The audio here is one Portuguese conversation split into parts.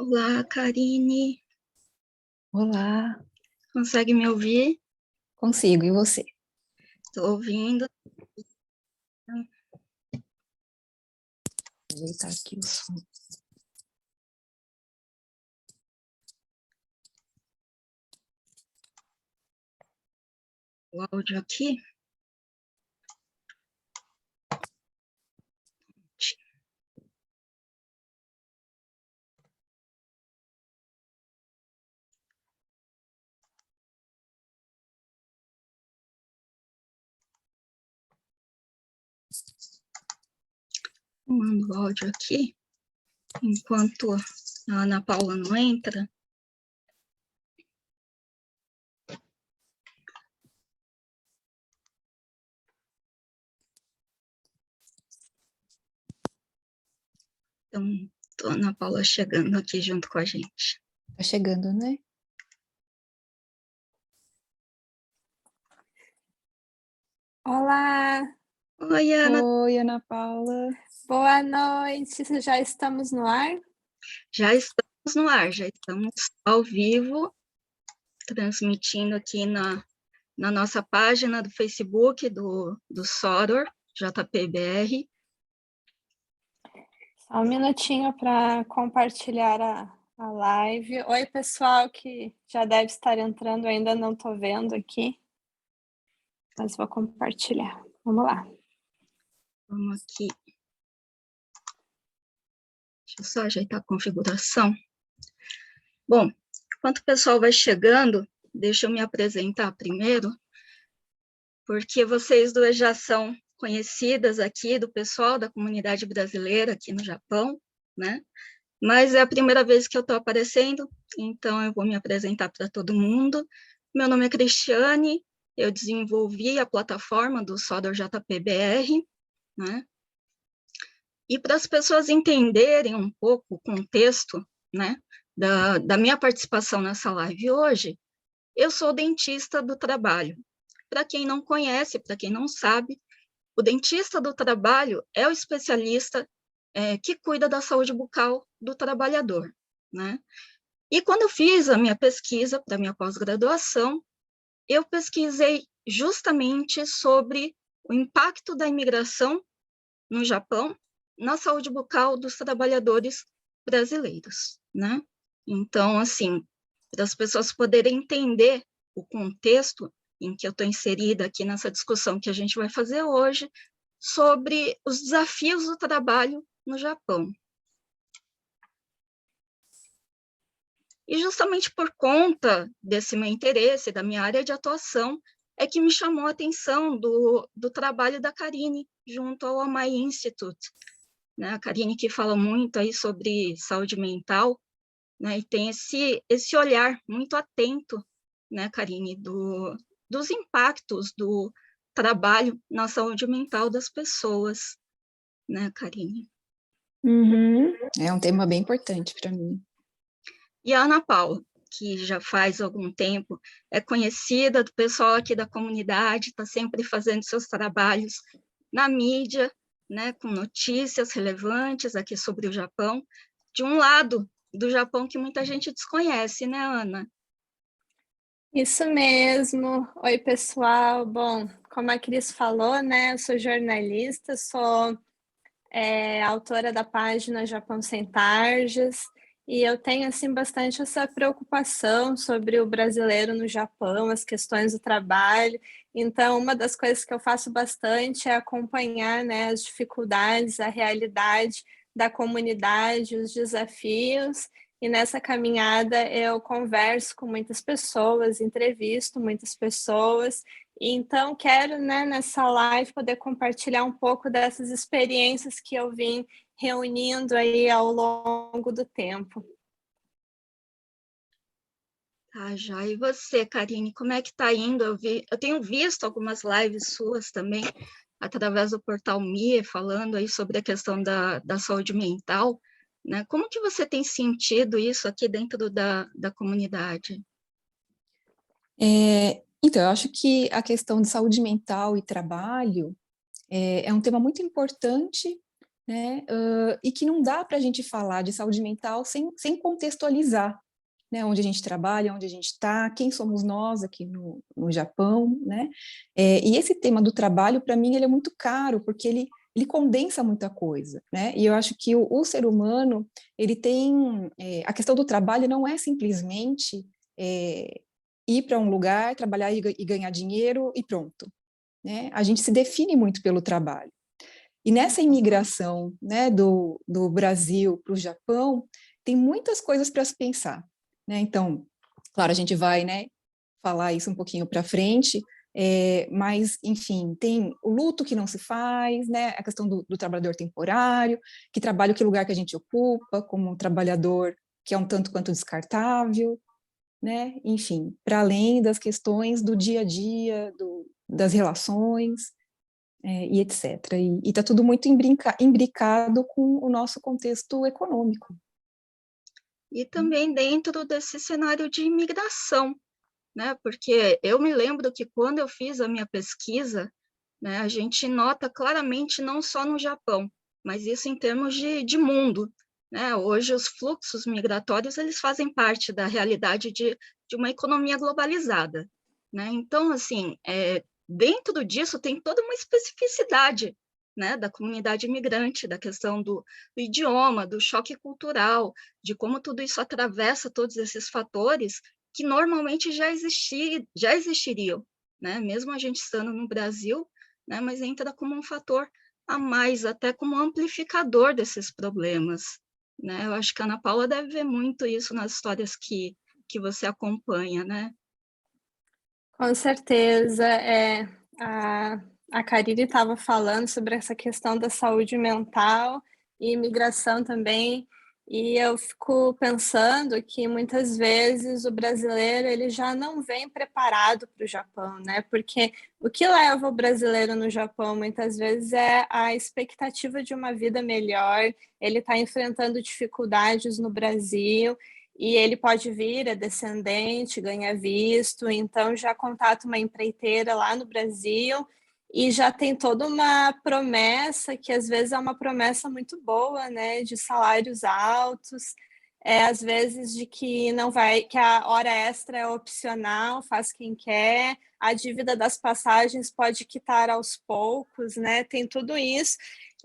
Olá, Karine. Olá, Consegue me ouvir? consigo, e você? Estou ouvindo. Vou ajeitar aqui o som. O áudio aqui. Mando o áudio aqui, enquanto a Ana Paula não entra. Então, a Ana Paula chegando aqui junto com a gente. Tá chegando, né? Olá, Oi, Ana. Oi, Ana Paula. boa noite. Já estamos no ar? Já estamos no ar, já estamos ao vivo, transmitindo aqui na nossa página do Facebook do Sodor, JPBR. Só um minutinho para compartilhar a live. Oi, pessoal que já deve estar entrando, ainda não estou vendo aqui, mas vou compartilhar. Vamos lá. Vamos aqui. Deixa eu só ajeitar a configuração. Bom, enquanto o pessoal vai chegando, deixa eu me apresentar primeiro, porque vocês duas já são conhecidas aqui do pessoal da comunidade brasileira aqui no Japão, né? Mas é a primeira vez que eu estou aparecendo, então eu vou me apresentar para todo mundo. Meu nome é Cristiane, eu desenvolvi a plataforma do Sodor JPBR, né? E para as pessoas entenderem um pouco o contexto, né, da minha participação nessa live hoje, eu sou dentista do trabalho. Para quem não conhece, para quem não sabe, o dentista do trabalho é o especialista que cuida da saúde bucal do trabalhador, né? E quando eu fiz a minha pesquisa para minha pós-graduação, eu pesquisei justamente sobre o impacto da imigração no Japão na saúde bucal dos trabalhadores brasileiros, né? Então, assim, para as pessoas poderem entender o contexto em que eu estou inserida aqui nessa discussão que a gente vai fazer hoje sobre os desafios do trabalho no Japão. E justamente por conta desse meu interesse, da minha área de atuação, é que me chamou a atenção do trabalho da Karine junto ao Amai Institute, né? A Karine que fala muito aí sobre saúde mental, né? E tem esse olhar muito atento, né, Karine, dos impactos do trabalho na saúde mental das pessoas, né, Karine? Uhum. É um tema bem importante para mim. E a Ana Paula, que já faz algum tempo é conhecida do pessoal aqui da comunidade, está sempre fazendo seus trabalhos na mídia, né, com notícias relevantes aqui sobre o Japão, de um lado do Japão que muita gente desconhece, né, Ana? Isso mesmo. Oi, pessoal. Bom, como a Cris falou, né, eu sou jornalista, sou autora da página Japão Sem Tarjas, e eu tenho assim bastante essa preocupação sobre o brasileiro no Japão, as questões do trabalho. Então, uma das coisas que eu faço bastante é acompanhar, né, as dificuldades, a realidade da comunidade, os desafios. E nessa caminhada eu converso com muitas pessoas, entrevisto muitas pessoas. Então, quero, né, nessa live poder compartilhar um pouco dessas experiências que eu vim reunindo aí ao longo do tempo. Tá, já. E você, Karine, como é que está indo? Eu tenho visto algumas lives suas também, através do portal MIE, falando aí sobre a questão da saúde mental, né? Como que você tem sentido isso aqui dentro da comunidade? Então, eu acho que a questão de saúde mental e trabalho é um tema muito importante, né? E que não dá para a gente falar de saúde mental sem contextualizar, né? Onde a gente trabalha, onde a gente está, quem somos nós aqui no Japão, né? E esse tema do trabalho, para mim, ele é muito caro, porque ele condensa muita coisa, né? E eu acho que o ser humano, ele tem... a questão do trabalho não é simplesmente ir para um lugar, trabalhar e ganhar dinheiro e pronto, né? A gente se define muito pelo trabalho. E nessa imigração, né, do Brasil para o Japão, tem muitas coisas para se pensar, né? Então, claro, a gente vai, né, falar isso um pouquinho para frente, mas, enfim, tem o luto que não se faz, né, a questão do trabalhador temporário, que trabalho, que lugar que a gente ocupa, como um trabalhador que é um tanto quanto descartável, né, enfim, para além das questões do dia a dia, das relações, e etc. E está tudo muito imbricado com o nosso contexto econômico. E também dentro desse cenário de imigração, né? Porque eu me lembro que quando eu fiz a minha pesquisa, né, a gente nota claramente não só no Japão, mas isso em termos de mundo, né? Hoje os fluxos migratórios eles fazem parte da realidade de uma economia globalizada, né? Então, assim, dentro disso tem toda uma especificidade, né, da comunidade imigrante, da questão do idioma, do choque cultural, de como tudo isso atravessa todos esses fatores que normalmente já existiriam, né? Mesmo a gente estando no Brasil, né? Mas entra como um fator a mais, até como amplificador desses problemas, né? Eu acho que a Ana Paula deve ver muito isso nas histórias que você acompanha, né? Com certeza, a Karine estava falando sobre essa questão da saúde mental e imigração também, e eu fico pensando que muitas vezes o brasileiro ele já não vem preparado para o Japão, né? Porque o que leva o brasileiro no Japão muitas vezes é a expectativa de uma vida melhor, ele está enfrentando dificuldades no Brasil, e ele pode vir, é descendente, ganha visto, então já contata uma empreiteira lá no Brasil e já tem toda uma promessa, que às vezes é uma promessa muito boa, né, de salários altos, às vezes de que não vai, que a hora extra é opcional, faz quem quer, a dívida das passagens pode quitar aos poucos, né, tem tudo isso.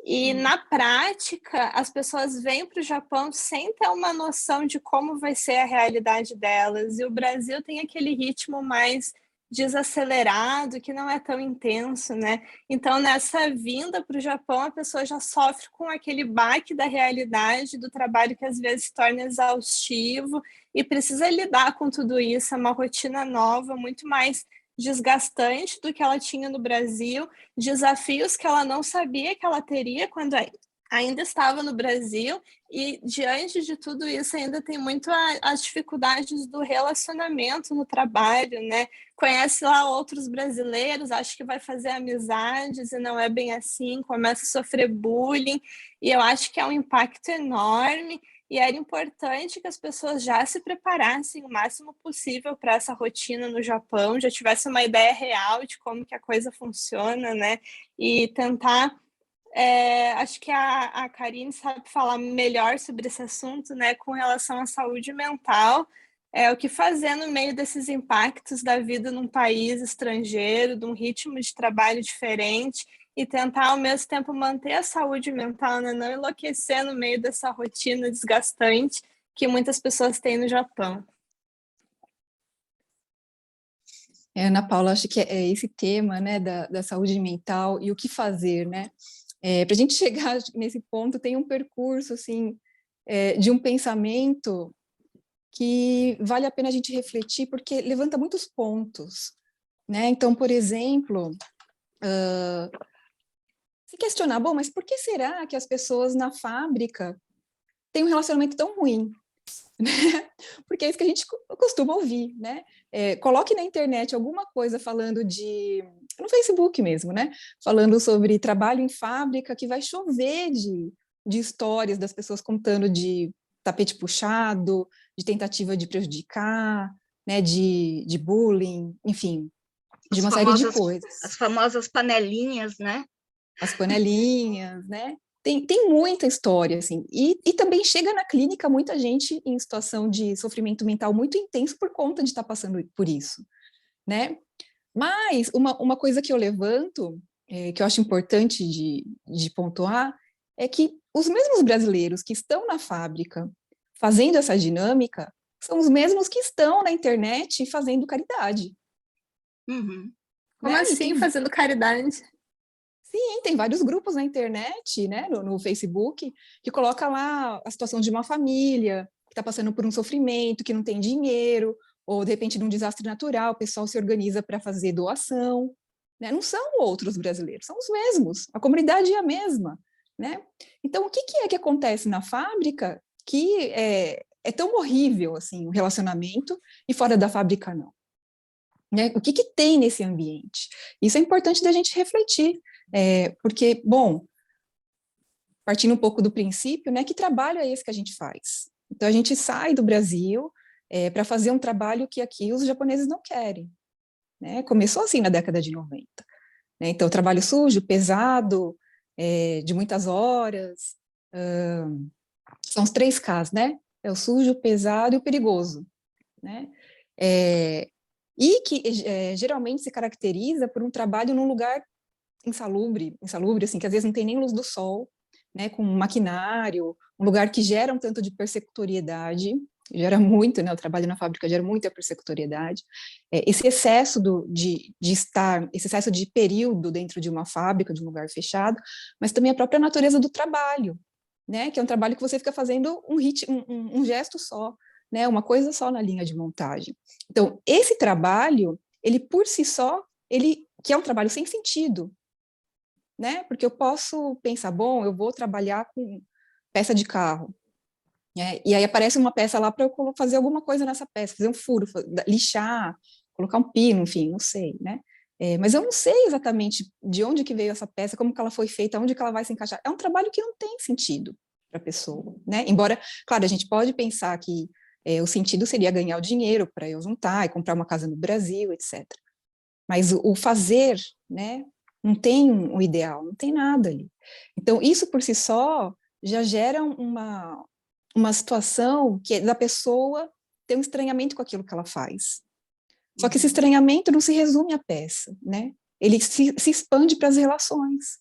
E na prática, as pessoas vêm para o Japão sem ter uma noção de como vai ser a realidade delas. E o Brasil tem aquele ritmo mais desacelerado, que não é tão intenso, né? Então, nessa vinda para o Japão, a pessoa já sofre com aquele baque da realidade, do trabalho que às vezes se torna exaustivo e precisa lidar com tudo isso. É uma rotina nova, muito mais desgastante do que ela tinha no Brasil, desafios que ela não sabia que ela teria quando ainda estava no Brasil, e diante de tudo isso ainda tem muito as dificuldades do relacionamento no trabalho, né? Conhece lá outros brasileiros, acha que vai fazer amizades e não é bem assim, começa a sofrer bullying, e eu acho que é um impacto enorme. E era importante que as pessoas já se preparassem o máximo possível para essa rotina no Japão, já tivessem uma ideia real de como que a coisa funciona, né? E tentar... acho que a Karine sabe falar melhor sobre esse assunto, né? Com relação à saúde mental, o que fazer no meio desses impactos da vida num país estrangeiro, de um ritmo de trabalho diferente, e tentar ao mesmo tempo manter a saúde mental, né? Não enlouquecer no meio dessa rotina desgastante que muitas pessoas têm no Japão. Ana Paula, acho que é esse tema, né, da saúde mental e o que fazer, né? Para a gente chegar nesse ponto, tem um percurso, assim, de um pensamento que vale a pena a gente refletir, porque levanta muitos pontos, né? Então, por exemplo, se questionar, bom, mas por que será que as pessoas na fábrica têm um relacionamento tão ruim? Porque é isso que a gente costuma ouvir, né? Coloque na internet alguma coisa falando no Facebook mesmo, né? Falando sobre trabalho em fábrica, que vai chover de histórias das pessoas contando de tapete puxado, de tentativa de prejudicar, né? De bullying, enfim, de uma série de coisas. As famosas panelinhas, né? As panelinhas, né? tem muita história, assim, e também chega na clínica muita gente em situação de sofrimento mental muito intenso por conta de estar passando por isso, né? Mas uma coisa que eu levanto, que eu acho importante de pontuar, é que os mesmos brasileiros que estão na fábrica fazendo essa dinâmica são os mesmos que estão na internet fazendo caridade. Uhum. Como Né? assim, fazendo caridade? Sim, tem vários grupos na internet, né, no Facebook, que coloca lá a situação de uma família que está passando por um sofrimento, que não tem dinheiro, ou de repente num desastre natural, o pessoal se organiza para fazer doação, né? Não são outros brasileiros, são os mesmos, a comunidade é a mesma, né? Então, o que é que acontece na fábrica que é tão horrível assim o relacionamento e fora da fábrica não? Né? O que tem nesse ambiente? Isso é importante da gente refletir, porque, bom, partindo um pouco do princípio, né, que trabalho é esse que a gente faz? Então, a gente sai do Brasil para fazer um trabalho que aqui os japoneses não querem. Né? Começou assim na década de 90. Né? Então, trabalho sujo, pesado, de muitas horas, são os 3 Ks, né? É o sujo, o pesado e o perigoso. Né? E que geralmente se caracteriza por um trabalho num lugar insalubre, assim, que às vezes não tem nem luz do sol, né, com maquinário, um lugar que gera um tanto de persecutoriedade, gera muito, né, o trabalho na fábrica gera muita persecutoriedade, esse excesso de estar, esse excesso de período dentro de uma fábrica, de um lugar fechado, mas também a própria natureza do trabalho, né, que é um trabalho que você fica fazendo um gesto só, né, uma coisa só na linha de montagem. Então, esse trabalho, ele por si só, ele que é um trabalho sem sentido, né? Porque eu posso pensar, bom, eu vou trabalhar com peça de carro, né? E aí aparece uma peça lá para eu fazer alguma coisa nessa peça, fazer um furo, lixar, colocar um pino, enfim, não sei, né? Mas eu não sei exatamente de onde que veio essa peça, como que ela foi feita, onde que ela vai se encaixar. É um trabalho que não tem sentido para a pessoa, né? Embora, claro, a gente pode pensar que o sentido seria ganhar o dinheiro para eu juntar e comprar uma casa no Brasil, etc. Mas o fazer, né, não tem um ideal, não tem nada ali. Então, isso por si só já gera uma situação que é da pessoa ter um estranhamento com aquilo que ela faz. Só que esse estranhamento não se resume à peça, né? Ele se expande para as relações.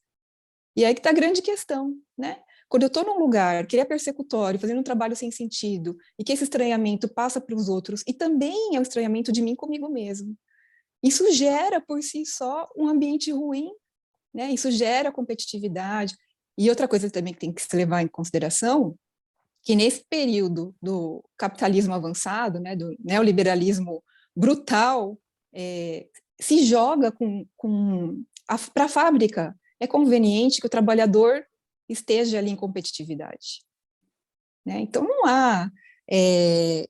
E aí que está a grande questão, né? Quando eu estou num lugar que ele é persecutório, fazendo um trabalho sem sentido, e que esse estranhamento passa para os outros, e também é um estranhamento de mim comigo mesmo, isso gera por si só um ambiente ruim, né? Isso gera competitividade. E outra coisa também que tem que se levar em consideração, que nesse período do capitalismo avançado, né, do neoliberalismo brutal, se joga para a fábrica. É conveniente que o trabalhador esteja ali em competitividade. Né? Então, não há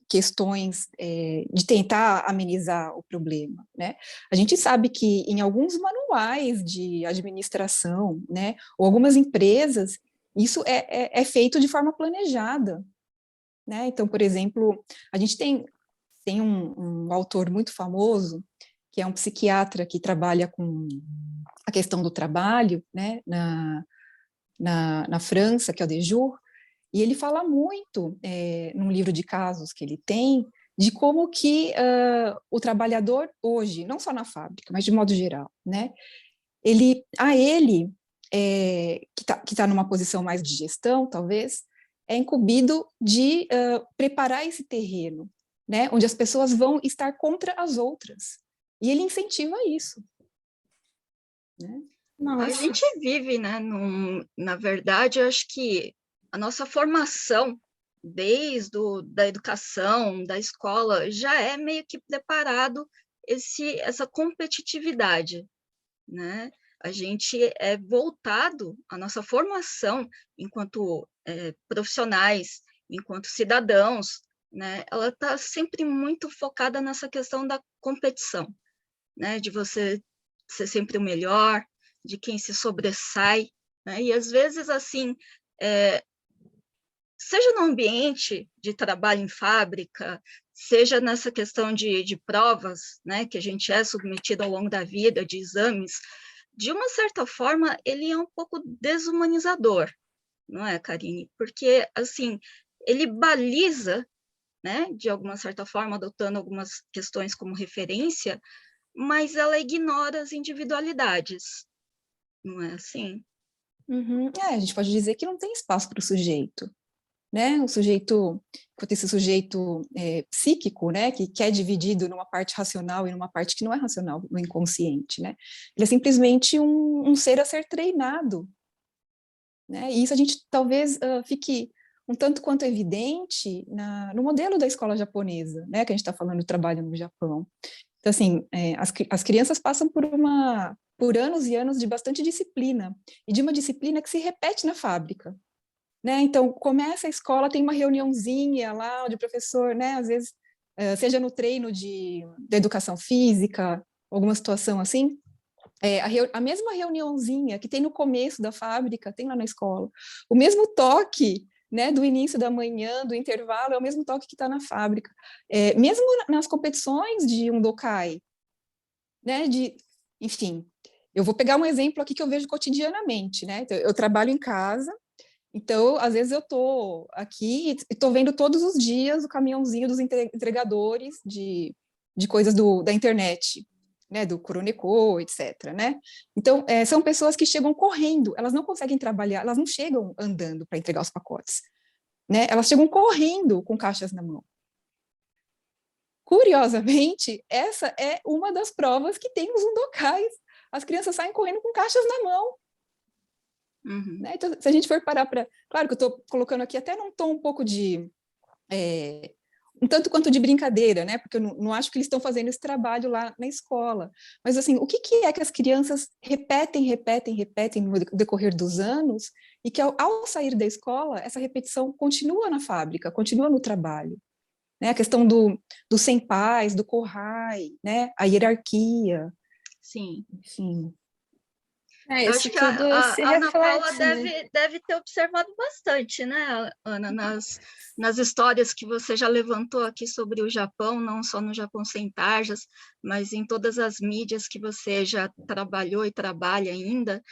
questões de tentar amenizar o problema. Né? A gente sabe que em alguns manuais de administração, né, ou algumas empresas, isso é feito de forma planejada. Né? Então, por exemplo, a gente tem um autor muito famoso, que é um psiquiatra que trabalha com a questão do trabalho, né, na França, que é o Dejour, e ele fala muito, num livro de casos que ele tem, de como que o trabalhador hoje, não só na fábrica, mas de modo geral, né, ele que tá numa posição mais de gestão, talvez, é incumbido de preparar esse terreno, né, onde as pessoas vão estar contra as outras. E ele incentiva isso. Né? A gente vive, né, na verdade, eu acho que a nossa formação, desde da educação, da escola, já é meio que preparado essa competitividade, né? A gente é voltado, a nossa formação enquanto profissionais, enquanto cidadãos, né? Ela está sempre muito focada nessa questão da competição, né? De você ser sempre o melhor, de quem se sobressai, né? E às vezes, assim, seja no ambiente de trabalho em fábrica, seja nessa questão de provas, né, que a gente é submetido ao longo da vida, de exames, de uma certa forma, ele é um pouco desumanizador, não é, Karine? Porque, assim, ele baliza, né, de alguma certa forma, adotando algumas questões como referência, mas ela ignora as individualidades, não é assim? Uhum. A gente pode dizer que não tem espaço para o sujeito, né? O sujeito, quanto esse sujeito psíquico, né, que é dividido numa parte racional e numa parte que não é racional, no inconsciente, né? Ele é simplesmente um ser a ser treinado, né? E isso a gente talvez fique um tanto quanto evidente no modelo da escola japonesa, né? Que a gente está falando do trabalho no Japão. Então, assim, as crianças passam por anos e anos de bastante disciplina, e de uma disciplina que se repete na fábrica, né? Então, começa a escola, tem uma reuniãozinha lá de professor, né? Às vezes, seja no treino da educação física, alguma situação assim, a mesma reuniãozinha que tem no começo da fábrica, tem lá na escola. O mesmo toque, né, do início da manhã, do intervalo, é o mesmo toque que está na fábrica. Mesmo nas competições de um Dokai, né, enfim, eu vou pegar um exemplo aqui que eu vejo cotidianamente, né? Então, eu trabalho em casa, então, às vezes eu estou aqui e estou vendo todos os dias o caminhãozinho dos entregadores de coisas da internet, né, do Kuroneko, etc., né? Então, são pessoas que chegam correndo, elas não conseguem trabalhar, elas não chegam andando para entregar os pacotes, né? Elas chegam correndo com caixas na mão. Curiosamente, essa é uma das provas que tem nos Undokais. As crianças saem correndo com caixas na mão. Uhum. Né? Então, se a gente for parar para... Claro que eu estou colocando aqui até num tom um pouco um tanto quanto de brincadeira, né? Porque eu não acho que eles estão fazendo esse trabalho lá na escola. Mas, assim, o que é que as crianças repetem no decorrer dos anos e que, ao sair da escola, essa repetição continua na fábrica, continua no trabalho? Né? A questão do senpais, do kohai, né? A hierarquia, Sim. enfim. Eu Isso acho que tudo se a Ana Paula reflete, né? deve ter observado bastante, né, Ana, nas histórias que você já levantou aqui sobre o Japão, não só no Japão Sem Tarjas, mas em todas as mídias que você já trabalhou e trabalha ainda.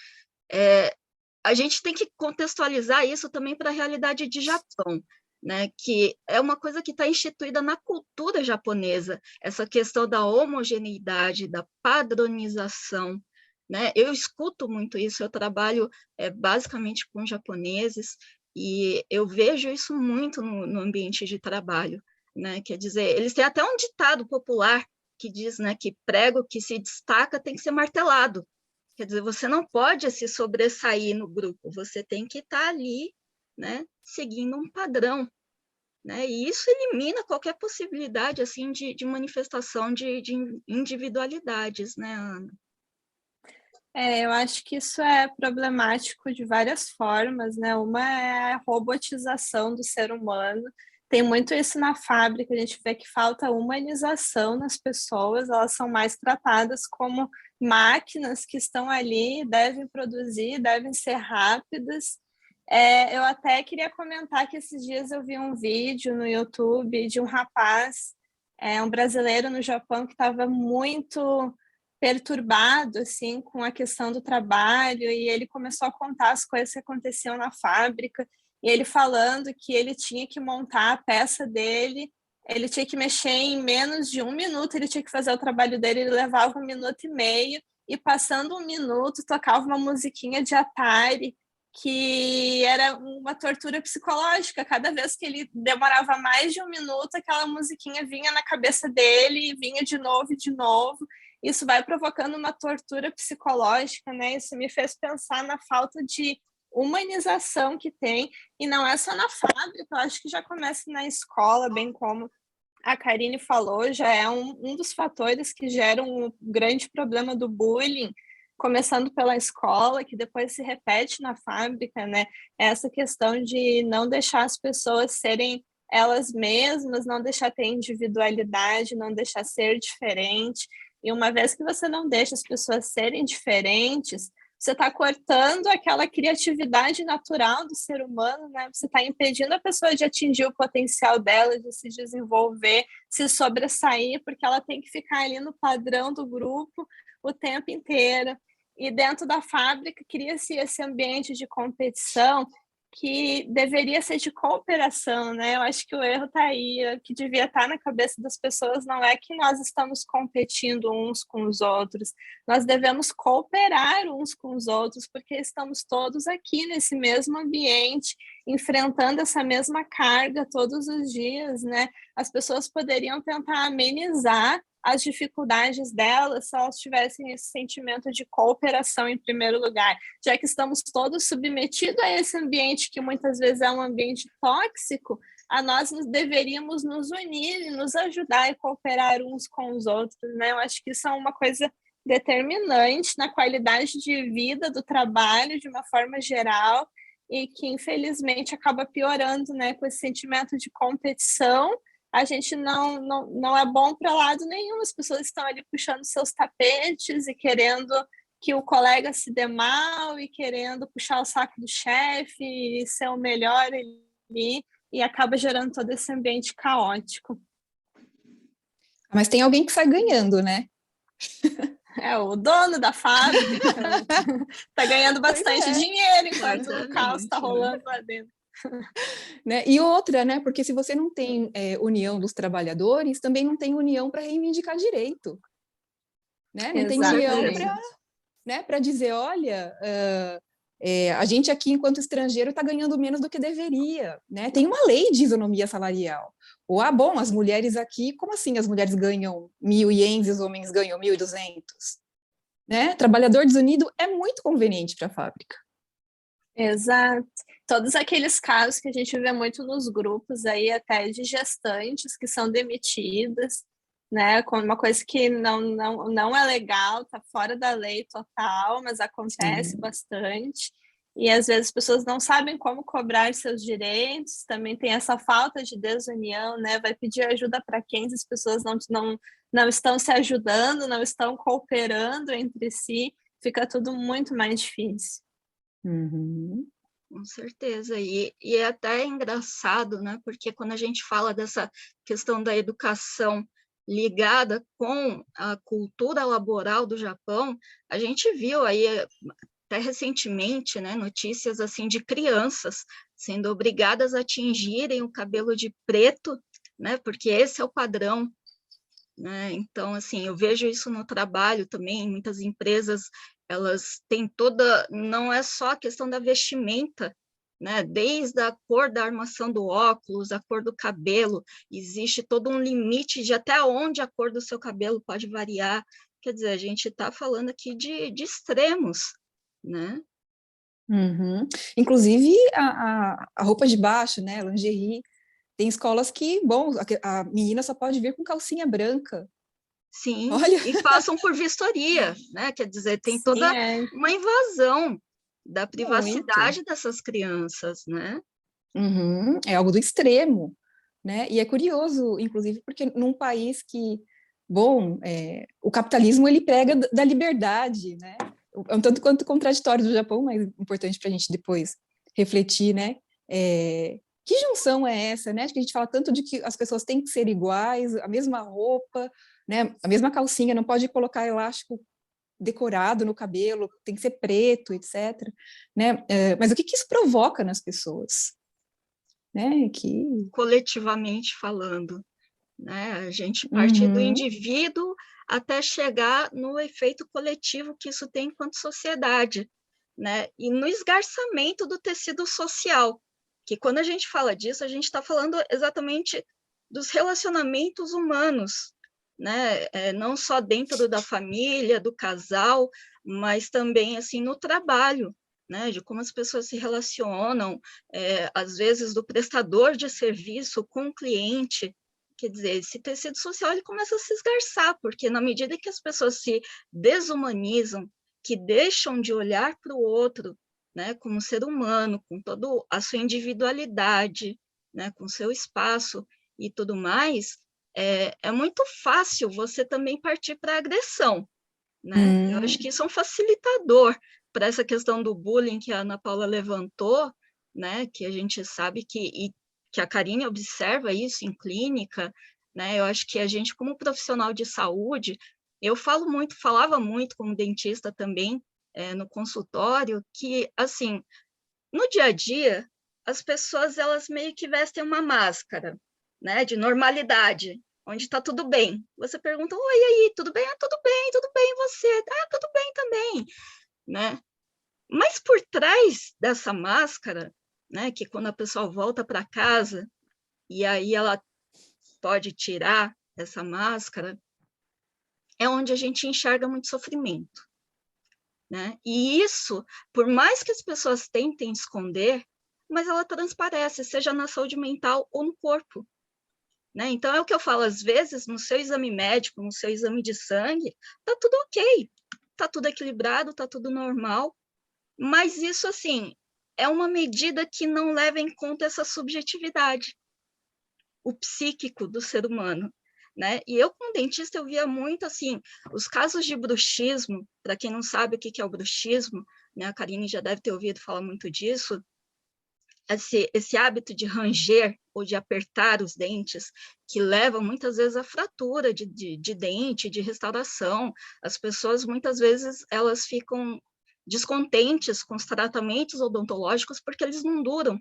A gente tem que contextualizar isso também para a realidade de Japão, né, que é uma coisa que está instituída na cultura japonesa, essa questão da homogeneidade, da padronização, né? Eu escuto muito isso, eu trabalho basicamente com japoneses e eu vejo isso muito no ambiente de trabalho, né? Quer dizer, eles têm até um ditado popular que diz, né, que prego que se destaca tem que ser martelado. Quer dizer, você não pode se sobressair no grupo, você tem que estar ali, né, seguindo um padrão, né? E isso elimina qualquer possibilidade assim de manifestação de individualidades, né, Ana? Eu acho que isso é problemático de várias formas, né? Uma é a robotização do ser humano. Tem muito isso na fábrica, a gente vê que falta humanização nas pessoas, elas são mais tratadas como máquinas que estão ali, devem produzir, devem ser rápidas. Eu até queria comentar que esses dias eu vi um vídeo no YouTube de um rapaz, um brasileiro no Japão, que estava muito perturbado assim com a questão do trabalho, e ele começou a contar as coisas que aconteciam na fábrica, e ele falando que ele tinha que montar a peça dele, ele tinha que mexer em menos de 1 minuto, ele tinha que fazer o trabalho dele, ele levava 1 minuto e meio, e passando 1 minuto tocava uma musiquinha de Atari, que era uma tortura psicológica. Cada vez que ele demorava mais de 1 minuto, aquela musiquinha vinha na cabeça dele, e vinha de novo e de novo. Isso vai provocando uma tortura psicológica, né? Isso me fez pensar na falta de humanização que tem, e não é só na fábrica, eu acho que já começa na escola, bem como a Karine falou, já é um dos fatores que geram um grande problema do bullying, começando pela escola, que depois se repete na fábrica, né? Essa questão de não deixar as pessoas serem elas mesmas, não deixar ter individualidade, não deixar ser diferente. E uma vez que você não deixa as pessoas serem diferentes, você está cortando aquela criatividade natural do ser humano, né? Você está impedindo a pessoa de atingir o potencial dela, de se desenvolver, se sobressair, porque ela tem que ficar ali no padrão do grupo o tempo inteiro. E dentro da fábrica cria-se esse ambiente de competição que deveria ser de cooperação, né? Eu acho que o erro está aí, o que devia estar na cabeça das pessoas não é que nós estamos competindo uns com os outros, nós devemos cooperar uns com os outros, porque estamos todos aqui nesse mesmo ambiente, enfrentando essa mesma carga todos os dias, né? As pessoas poderiam tentar amenizar as dificuldades delas se elas tivessem esse sentimento de cooperação em primeiro lugar, já que estamos todos submetidos a esse ambiente que muitas vezes é um ambiente tóxico, a nós deveríamos nos unir e nos ajudar e cooperar uns com os outros, né? Eu acho que isso é uma coisa determinante na qualidade de vida do trabalho de uma forma geral e que infelizmente acaba piorando, né, com esse sentimento de competição. A gente não é bom para lado nenhum, as pessoas estão ali puxando seus tapetes e querendo que o colega se dê mal e querendo puxar o saco do chefe e ser o melhor ali, e acaba gerando todo esse ambiente caótico. Mas tem alguém que sai ganhando, né? É o dono da fábrica, está ganhando bastante dinheiro enquanto o caos está rolando lá dentro. Né? E outra, né? Porque se você não tem união dos trabalhadores, também não tem união para reivindicar direito. Né? Não tem união para dizer, olha, a gente aqui, enquanto estrangeiro, está ganhando menos do que deveria. Né? Tem uma lei de isonomia salarial. Ou, bom, as mulheres aqui, como assim as mulheres ganham 1.000 ienes e os homens ganham 1.200? Né? Trabalhador desunido é muito conveniente para a fábrica. Exato. Todos aqueles casos que a gente vê muito nos grupos aí, até de gestantes que são demitidas, né, com uma coisa que não é legal, tá fora da lei total, mas acontece bastante. E às vezes as pessoas não sabem como cobrar seus direitos, também tem essa falta de desunião, né? Vai pedir ajuda para quem se as pessoas não estão se ajudando, não estão cooperando entre si, fica tudo muito mais difícil. Uhum. Com certeza, e é até engraçado, né? Porque quando a gente fala dessa questão da educação ligada com a cultura laboral do Japão, a gente viu aí até recentemente, né, notícias assim de crianças sendo obrigadas a tingirem o cabelo de preto, né? Porque esse é o padrão. Né? Então, assim, eu vejo isso no trabalho também, muitas empresas, elas têm toda, não é só a questão da vestimenta, né? Desde a cor da armação do óculos, a cor do cabelo, existe todo um limite de até onde a cor do seu cabelo pode variar, quer dizer, a gente está falando aqui de extremos, né? Uhum. Inclusive a roupa de baixo, né, lingerie, tem escolas que, bom, a menina só pode vir com calcinha branca. Sim, olha. E passam por vistoria, né? Quer dizer, tem toda uma invasão da privacidade muito dessas crianças, né? Uhum. É algo do extremo, né? E é curioso, inclusive, porque num país que, bom, o capitalismo ele prega da liberdade, né? É um tanto quanto contraditório do Japão, mas importante para a gente depois refletir, né? Que junção é essa, né? Acho que a gente fala tanto de que as pessoas têm que ser iguais, a mesma roupa, né? A mesma calcinha, não pode colocar elástico decorado no cabelo, tem que ser preto, etc. Né? Mas o que isso provoca nas pessoas? Né? Coletivamente falando, né? A gente parte do indivíduo até chegar no efeito coletivo que isso tem enquanto sociedade, né? E no esgarçamento do tecido social, que quando a gente fala disso, a gente está falando exatamente dos relacionamentos humanos, né? Não só dentro da família, do casal, mas também assim no trabalho, né? De como as pessoas se relacionam, às vezes do prestador de serviço com o cliente. Quer dizer, esse tecido social ele começa a se esgarçar, porque na medida que as pessoas se desumanizam, que deixam de olhar para o outro, né, como ser humano, com toda a sua individualidade, né, com seu espaço e tudo mais, é muito fácil você também partir para a agressão, né? Eu acho que isso é um facilitador para essa questão do bullying que a Ana Paula levantou, né, que a gente sabe que a Karine observa isso em clínica, né? Eu acho que a gente, como profissional de saúde, eu falava muito como dentista também, no consultório, que, assim, no dia a dia, as pessoas, elas meio que vestem uma máscara, né, de normalidade, onde está tudo bem. Você pergunta, oi, e aí, tudo bem? Ah, tudo bem, e você? Ah, tudo bem também, né? Mas por trás dessa máscara, né, que quando a pessoa volta para casa, e aí ela pode tirar essa máscara, é onde a gente enxerga muito sofrimento, né? E isso, por mais que as pessoas tentem esconder, mas ela transparece, seja na saúde mental ou no corpo, né? Então, é o que eu falo, às vezes, no seu exame médico, no seu exame de sangue, tá tudo ok, tá tudo equilibrado, tá tudo normal, mas isso, assim, é uma medida que não leva em conta essa subjetividade, o psíquico do ser humano, né? E eu, como dentista, eu via muito, assim, os casos de bruxismo, para quem não sabe o que é o bruxismo, né? A Karine já deve ter ouvido falar muito disso, esse hábito de ranger ou de apertar os dentes, que leva muitas vezes à fratura de dente, de restauração. As pessoas, muitas vezes, elas ficam descontentes com os tratamentos odontológicos porque eles não duram.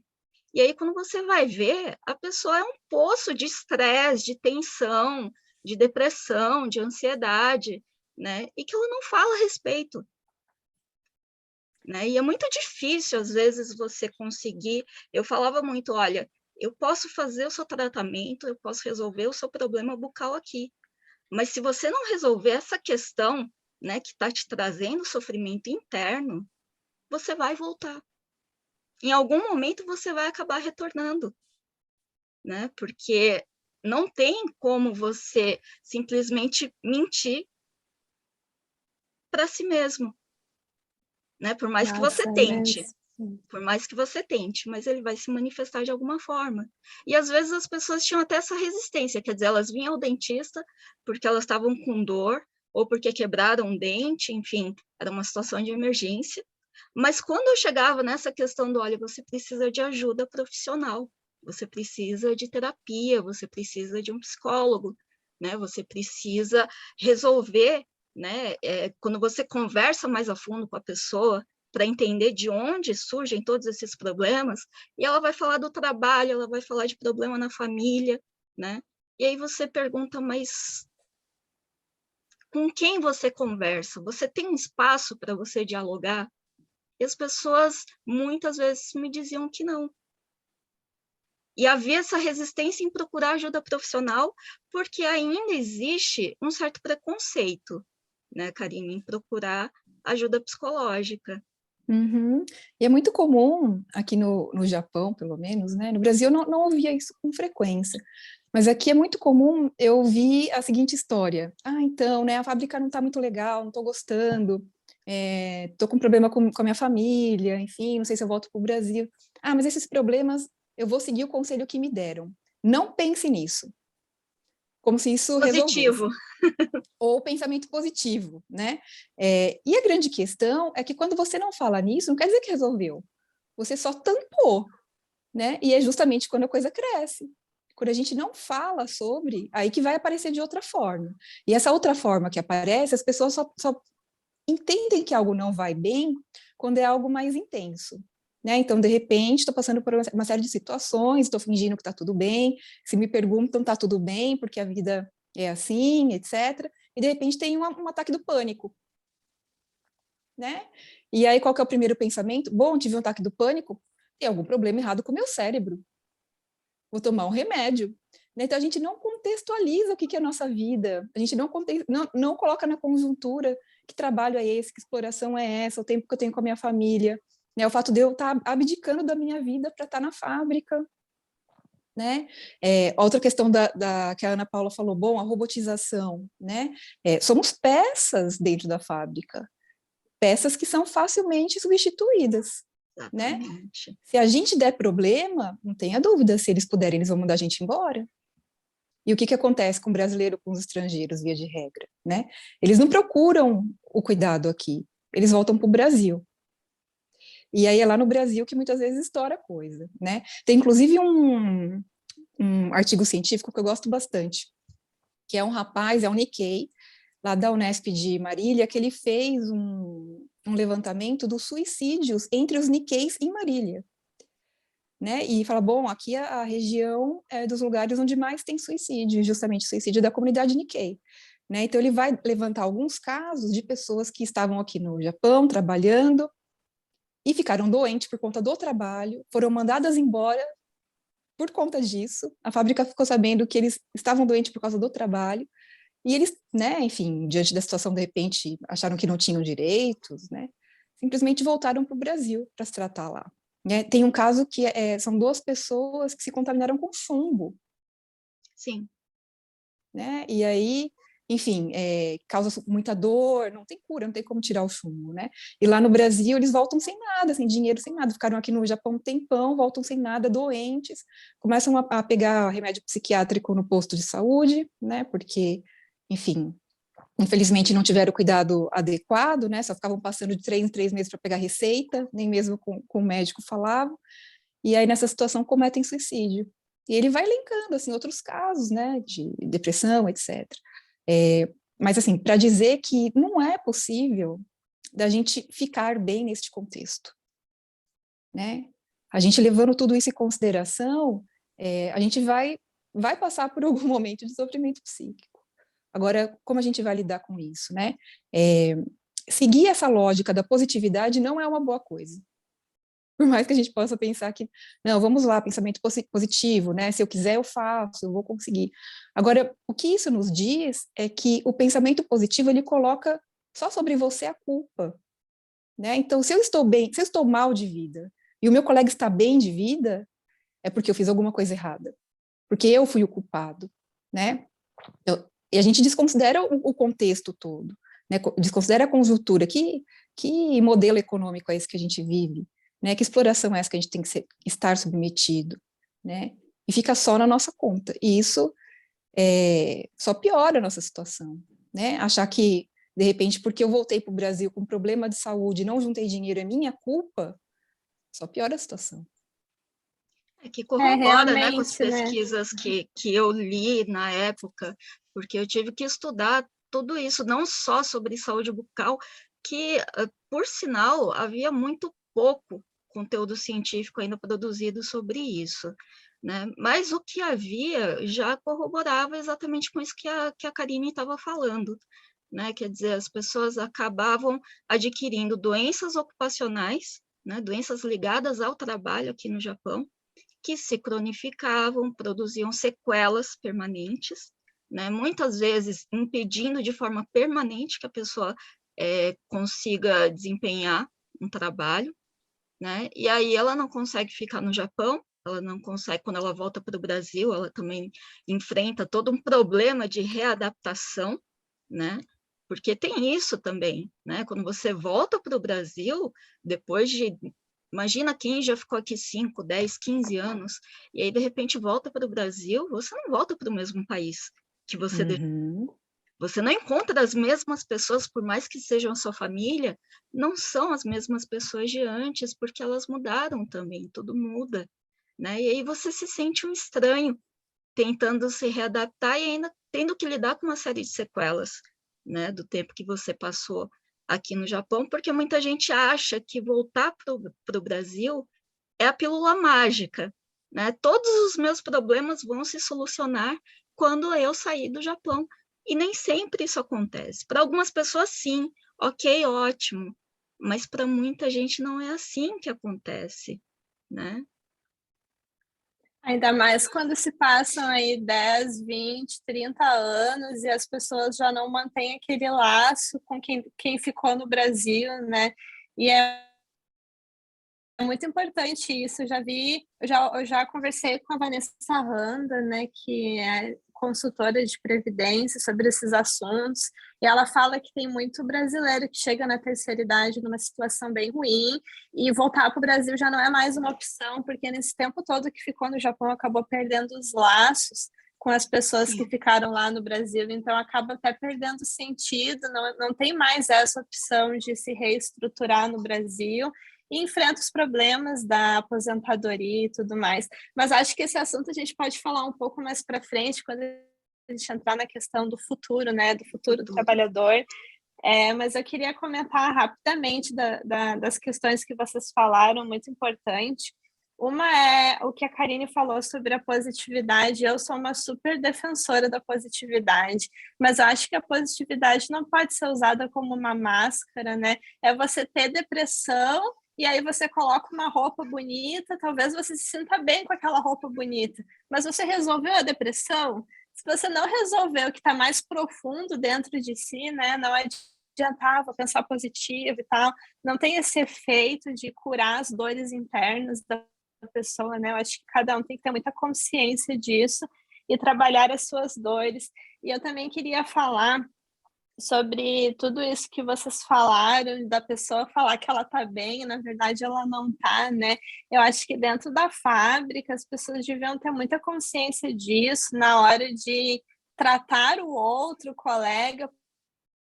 E aí, quando você vai ver, a pessoa é um poço de estresse, de tensão, de depressão, de ansiedade, né? E que ela não fala a respeito. Né? E é muito difícil, às vezes, você conseguir. Eu falava muito: olha, eu posso fazer o seu tratamento, eu posso resolver o seu problema bucal aqui, mas se você não resolver essa questão, né, que está te trazendo sofrimento interno, você vai voltar. Em algum momento você vai acabar retornando, né? Porque não tem como você simplesmente mentir para si mesmo, né? Por mais que você Nossa, é tente. mesmo. Por mais que você tente, mas ele vai se manifestar de alguma forma. E às vezes as pessoas tinham até essa resistência, quer dizer, elas vinham ao dentista porque elas estavam com dor, ou porque quebraram um dente, enfim, era uma situação de emergência. Mas quando eu chegava nessa questão do, olha, você precisa de ajuda profissional, você precisa de terapia, você precisa de um psicólogo, né? Você precisa resolver, né? Quando você conversa mais a fundo com a pessoa, para entender de onde surgem todos esses problemas, e ela vai falar do trabalho, ela vai falar de problema na família, né? E aí você pergunta, mas com quem você conversa? Você tem um espaço para você dialogar? E as pessoas muitas vezes me diziam que não. E havia essa resistência em procurar ajuda profissional, porque ainda existe um certo preconceito, né, Karine, em procurar ajuda psicológica. Uhum. E é muito comum, aqui no Japão, pelo menos, né? No Brasil eu não ouvia isso com frequência, mas aqui é muito comum eu ouvir a seguinte história. Ah, então, né, a fábrica não está muito legal, não estou gostando, estou com problema com a minha família, enfim, não sei se eu volto para o Brasil. Ah, mas esses problemas, eu vou seguir o conselho que me deram. Não pense nisso, como se isso resolvesse. Positivo. Ou pensamento positivo, né? E a grande questão é que quando você não fala nisso, não quer dizer que resolveu. Você só tampou, né? E é justamente quando a coisa cresce. Quando a gente não fala sobre, aí que vai aparecer de outra forma. E essa outra forma que aparece, as pessoas só entendem que algo não vai bem quando é algo mais intenso. Né? Então, de repente, estou passando por uma série de situações, estou fingindo que está tudo bem, se me perguntam, está tudo bem, porque a vida é assim, etc. E, de repente, tem um ataque do pânico. Né? E aí, qual que é o primeiro pensamento? Bom, tive um ataque do pânico, tem algum problema errado com o meu cérebro. Vou tomar um remédio. Então, a gente não contextualiza o que é a nossa vida, a gente não coloca na conjuntura que trabalho é esse, que exploração é essa, o tempo que eu tenho com a minha família, né? O fato de eu estar abdicando da minha vida para estar na fábrica. Né? Outra questão que a Ana Paula falou, bom, a robotização, né? Somos peças dentro da fábrica, peças que são facilmente substituídas. Né? Exatamente. Se a gente der problema, não tenha dúvida, se eles puderem, eles vão mandar a gente embora. E o que acontece com o brasileiro, com os estrangeiros, via de regra? Né? Eles não procuram o cuidado aqui, eles voltam para o Brasil. E aí é lá no Brasil que muitas vezes estoura a coisa. Né? Tem inclusive um artigo científico que eu gosto bastante, que é um rapaz, é um Nikkei, lá da Unesp de Marília, que ele fez um levantamento dos suicídios entre os Nikkeis em Marília. né? E fala, bom, aqui a região é dos lugares onde mais tem suicídio, justamente suicídio da comunidade Nikkei. Né? Então, ele vai levantar alguns casos de pessoas que estavam aqui no Japão trabalhando e ficaram doentes por conta do trabalho, foram mandadas embora por conta disso. A fábrica ficou sabendo que eles estavam doentes por causa do trabalho e eles, né, enfim, diante da situação, de repente, acharam que não tinham direitos, né? Simplesmente voltaram para o Brasil para se tratar lá. Né? Tem um caso que são 2 pessoas que se contaminaram com chumbo. Sim. Né? E aí, enfim, causa muita dor, não tem cura, não tem como tirar o chumbo, né? E lá no Brasil eles voltam sem nada, sem dinheiro, sem nada, ficaram aqui no Japão um tempão, voltam sem nada, doentes, começam a pegar remédio psiquiátrico no posto de saúde, né? Porque, enfim, infelizmente não tiveram o cuidado adequado, né? Só ficavam passando de 3 em 3 meses para pegar receita, nem mesmo com o médico falavam, e aí nessa situação cometem suicídio. E ele vai elencando, assim, outros casos, né, de depressão, etc. Mas, assim, para dizer que não é possível da gente ficar bem neste contexto, né? A gente levando tudo isso em consideração, a gente vai passar por algum momento de sofrimento psíquico. Agora, como a gente vai lidar com isso, né? Seguir essa lógica da positividade não é uma boa coisa. Por mais que a gente possa pensar que, não, vamos lá, pensamento positivo, né? Se eu quiser, eu faço, eu vou conseguir. Agora, o que isso nos diz é que o pensamento positivo, ele coloca só sobre você a culpa, né? Então, se eu estou bem, se eu estou mal de vida, e o meu colega está bem de vida, é porque eu fiz alguma coisa errada, porque eu fui o culpado, né? E a gente desconsidera o contexto todo, né? Desconsidera a conjuntura, que modelo econômico é esse que a gente vive, né? Que exploração é essa que a gente tem que estar submetido, né? E fica só na nossa conta. E isso só piora a nossa situação, né? Achar que, de repente, porque eu voltei para o Brasil com problema de saúde e não juntei dinheiro, é minha culpa, só piora a situação. Que corrobora, né, com as realmente, né? pesquisas que eu li na época, porque eu tive que estudar tudo isso, não só sobre saúde bucal, que, por sinal, havia muito pouco conteúdo científico ainda produzido sobre isso, né? Mas o que havia já corroborava exatamente com isso que a Karine estava falando, né? Quer dizer, as pessoas acabavam adquirindo doenças ocupacionais, né? Doenças ligadas ao trabalho aqui no Japão, que se cronificavam, produziam sequelas permanentes, né? Muitas vezes impedindo de forma permanente que a pessoa consiga desempenhar um trabalho, né? E aí ela não consegue ficar no Japão, ela não consegue, quando ela volta para o Brasil, ela também enfrenta todo um problema de readaptação, né? Porque tem isso também, né? Quando você volta para o Brasil, depois de, imagina quem já ficou aqui 5, 10, 15 anos, e aí de repente volta para o Brasil, você não volta para o mesmo país que você Você não encontra as mesmas pessoas, por mais que sejam a sua família, não são as mesmas pessoas de antes, porque elas mudaram também, tudo muda, né? E aí você se sente um estranho, tentando se readaptar e ainda tendo que lidar com uma série de sequelas, né, do tempo que você passou aqui no Japão, porque muita gente acha que voltar para o Brasil é a pílula mágica, né? Todos os meus problemas vão se solucionar quando eu sair do Japão. E nem sempre isso acontece. Para algumas pessoas, sim, ok, ótimo, mas para muita gente não é assim que acontece, né? Ainda mais quando se passam aí 10, 20, 30 anos e as pessoas já não mantêm aquele laço com quem ficou no Brasil, né? E é muito importante isso. Eu já conversei com a Vanessa Randa, né, que é consultora de previdência sobre esses assuntos, e ela fala que tem muito brasileiro que chega na terceira idade numa situação bem ruim e voltar para o Brasil já não é mais uma opção, porque nesse tempo todo que ficou no Japão acabou perdendo os laços com as pessoas Sim. que ficaram lá no Brasil, então acaba até perdendo sentido, não tem mais essa opção de se reestruturar no Brasil, e enfrenta os problemas da aposentadoria e tudo mais. Mas acho que esse assunto a gente pode falar um pouco mais para frente, quando a gente entrar na questão do futuro, né, do futuro do trabalhador. Mas eu queria comentar rapidamente das questões que vocês falaram, muito importante. Uma é o que a Karine falou sobre a positividade. Eu sou uma super defensora da positividade, mas eu acho que a positividade não pode ser usada como uma máscara, né? É você ter depressão e aí você coloca uma roupa bonita, talvez você se sinta bem com aquela roupa bonita, mas você resolveu a depressão? Se você não resolver o que está mais profundo dentro de si, né? Não adiantava vou pensar positivo e tal, não tem esse efeito de curar as dores internas da pessoa, né? Eu acho que cada um tem que ter muita consciência disso e trabalhar as suas dores. E eu também queria falar sobre tudo isso que vocês falaram, da pessoa falar que ela tá bem, e na verdade ela não tá, né? Eu acho que dentro da fábrica as pessoas deviam ter muita consciência disso na hora de tratar o outro, o colega,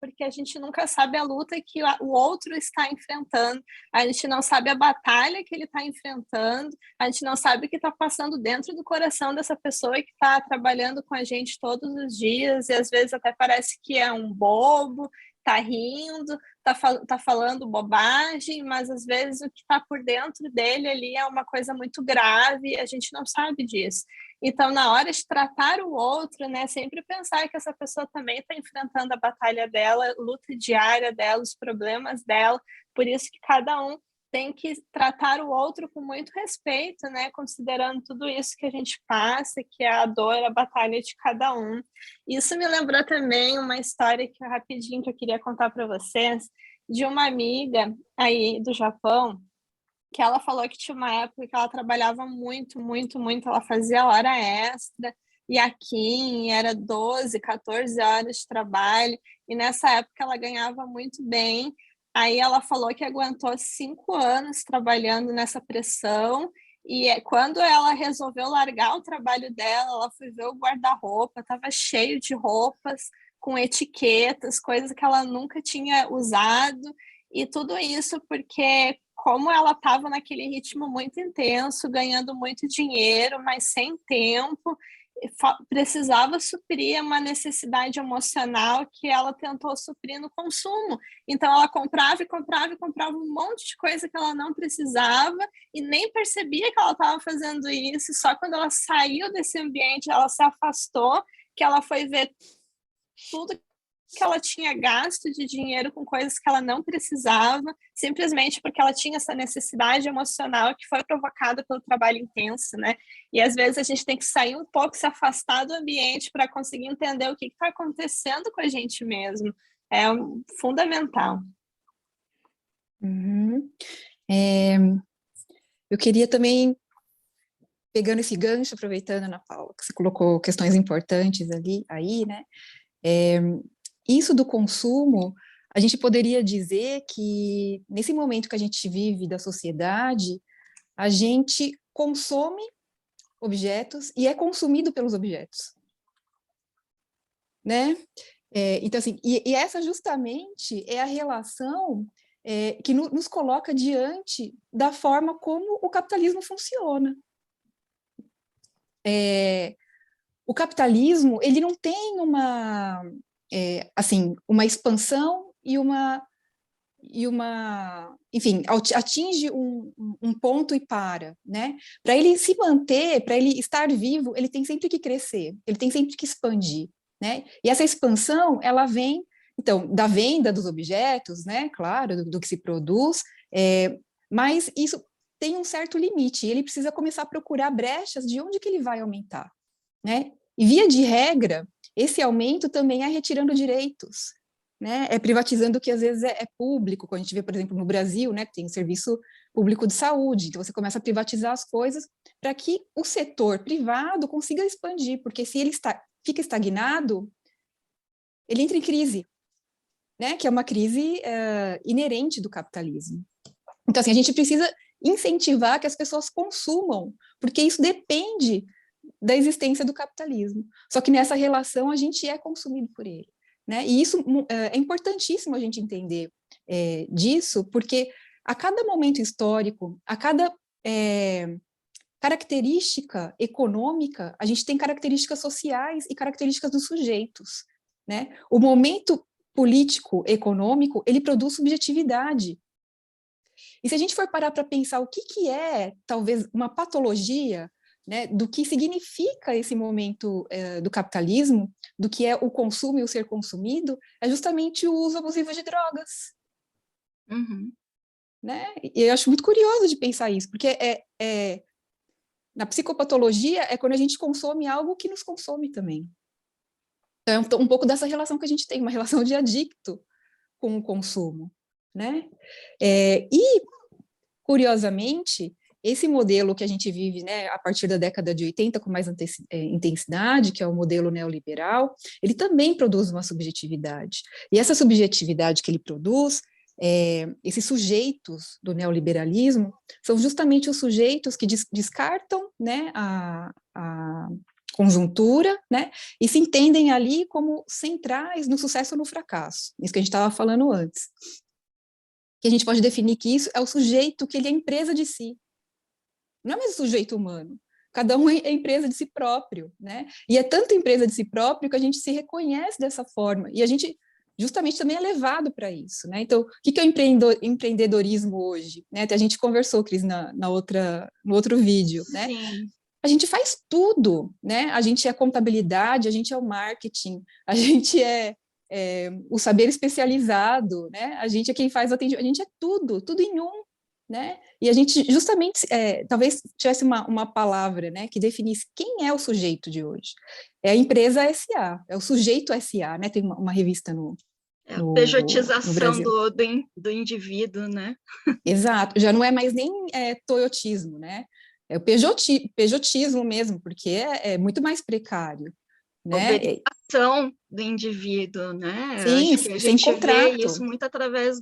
porque a gente nunca sabe a luta que o outro está enfrentando, a gente não sabe a batalha que ele está enfrentando, a gente não sabe o que está passando dentro do coração dessa pessoa que está trabalhando com a gente todos os dias, e às vezes até parece que é um bobo, está rindo, tá falando bobagem, mas às vezes o que está por dentro dele ali é uma coisa muito grave, e a gente não sabe disso. Então, na hora de tratar o outro, né, sempre pensar que essa pessoa também está enfrentando a batalha dela, a luta diária dela, os problemas dela, por isso que cada um tem que tratar o outro com muito respeito, né, considerando tudo isso que a gente passa, que é a dor, a batalha de cada um. Isso me lembrou também uma história que rapidinho que eu queria contar para vocês, de uma amiga aí do Japão, que ela falou que tinha uma época que ela trabalhava muito, muito, muito, ela fazia hora extra, e aqui era 12, 14 horas de trabalho, e nessa época ela ganhava muito bem, aí ela falou que aguentou 5 anos trabalhando nessa pressão, e quando ela resolveu largar o trabalho dela, ela foi ver o guarda-roupa, estava cheio de roupas, com etiquetas, coisas que ela nunca tinha usado, e tudo isso porque como ela estava naquele ritmo muito intenso, ganhando muito dinheiro, mas sem tempo, precisava suprir uma necessidade emocional que ela tentou suprir no consumo. Então, ela comprava e comprava e comprava um monte de coisa que ela não precisava e nem percebia que ela estava fazendo isso. Só quando ela saiu desse ambiente, ela se afastou, que ela foi ver tudo que ela tinha gasto de dinheiro com coisas que ela não precisava, simplesmente porque ela tinha essa necessidade emocional que foi provocada pelo trabalho intenso, né? E às vezes a gente tem que sair um pouco, se afastar do ambiente para conseguir entender o que está acontecendo com a gente mesmo. É fundamental. Uhum. Eu queria também, pegando esse gancho, aproveitando, Ana Paula, que você colocou questões importantes ali, aí, né? Isso do consumo, a gente poderia dizer que nesse momento que a gente vive da sociedade, a gente consome objetos e é consumido pelos objetos, né? Então, assim, e essa justamente é a relação que nos coloca diante da forma como o capitalismo funciona. O capitalismo, ele não tem assim, uma expansão e enfim, atinge um ponto e para, né? Para ele se manter, para ele estar vivo, ele tem sempre que crescer, ele tem sempre que expandir, né? E essa expansão, ela vem, então, da venda dos objetos, né? Claro, do que se produz, mas isso tem um certo limite, ele precisa começar a procurar brechas de onde que ele vai aumentar, né? E via de regra, esse aumento também é retirando direitos, né? É privatizando o que às vezes é público, quando a gente vê, por exemplo, no Brasil, né, que tem o serviço público de saúde, então você começa a privatizar as coisas para que o setor privado consiga expandir, porque se ele fica estagnado, ele entra em crise, né, que é uma crise inerente do capitalismo. Então, assim, a gente precisa incentivar que as pessoas consumam, porque isso depende da existência do capitalismo. Só que nessa relação a gente é consumido por ele, né? E isso é importantíssimo a gente entender disso, porque a cada momento histórico, a cada característica econômica, a gente tem características sociais e características dos sujeitos, né? O momento político, econômico, ele produz subjetividade. E se a gente for parar para pensar o que é, talvez, uma patologia, né, do que significa esse momento do capitalismo, do que é o consumo e o ser consumido, é justamente o uso abusivo de drogas. Uhum. Né? E eu acho muito curioso de pensar isso, porque na psicopatologia é quando a gente consome algo que nos consome também. Então, um pouco dessa relação que a gente tem, uma relação de adicto com o consumo, né? E, curiosamente, esse modelo que a gente vive, né, a partir da década de 80 com mais intensidade, que é o modelo neoliberal, ele também produz uma subjetividade. E essa subjetividade que ele produz, esses sujeitos do neoliberalismo, são justamente os sujeitos que descartam, né, a conjuntura, né, e se entendem ali como centrais no sucesso ou no fracasso, isso que a gente estava falando antes. Que a gente pode definir que isso é o sujeito que ele é empresa de si. Não é mais o sujeito humano. Cada um é empresa de si próprio, né? E é tanto empresa de si próprio que a gente se reconhece dessa forma. E a gente, justamente, também é levado para isso, né? Então, o que é o empreendedorismo hoje? Né? Até a gente conversou, Cris, no outro vídeo, né? Sim. A gente faz tudo, né? A gente é contabilidade, a gente é o marketing, a gente é o saber especializado, né? A gente é quem faz o atendimento, a gente é tudo em um, né? E a gente justamente, talvez tivesse uma palavra, né, que definisse quem é o sujeito de hoje. É a empresa SA, é o sujeito SA, né? Tem uma revista no A pejotização Brasil. do indivíduo, né? Exato, já não é mais nem toyotismo, né? É o pejotismo mesmo, porque é muito mais precário, né? Uberização do indivíduo, né? Sim, Acho que a sem gente vê contrato. isso muito através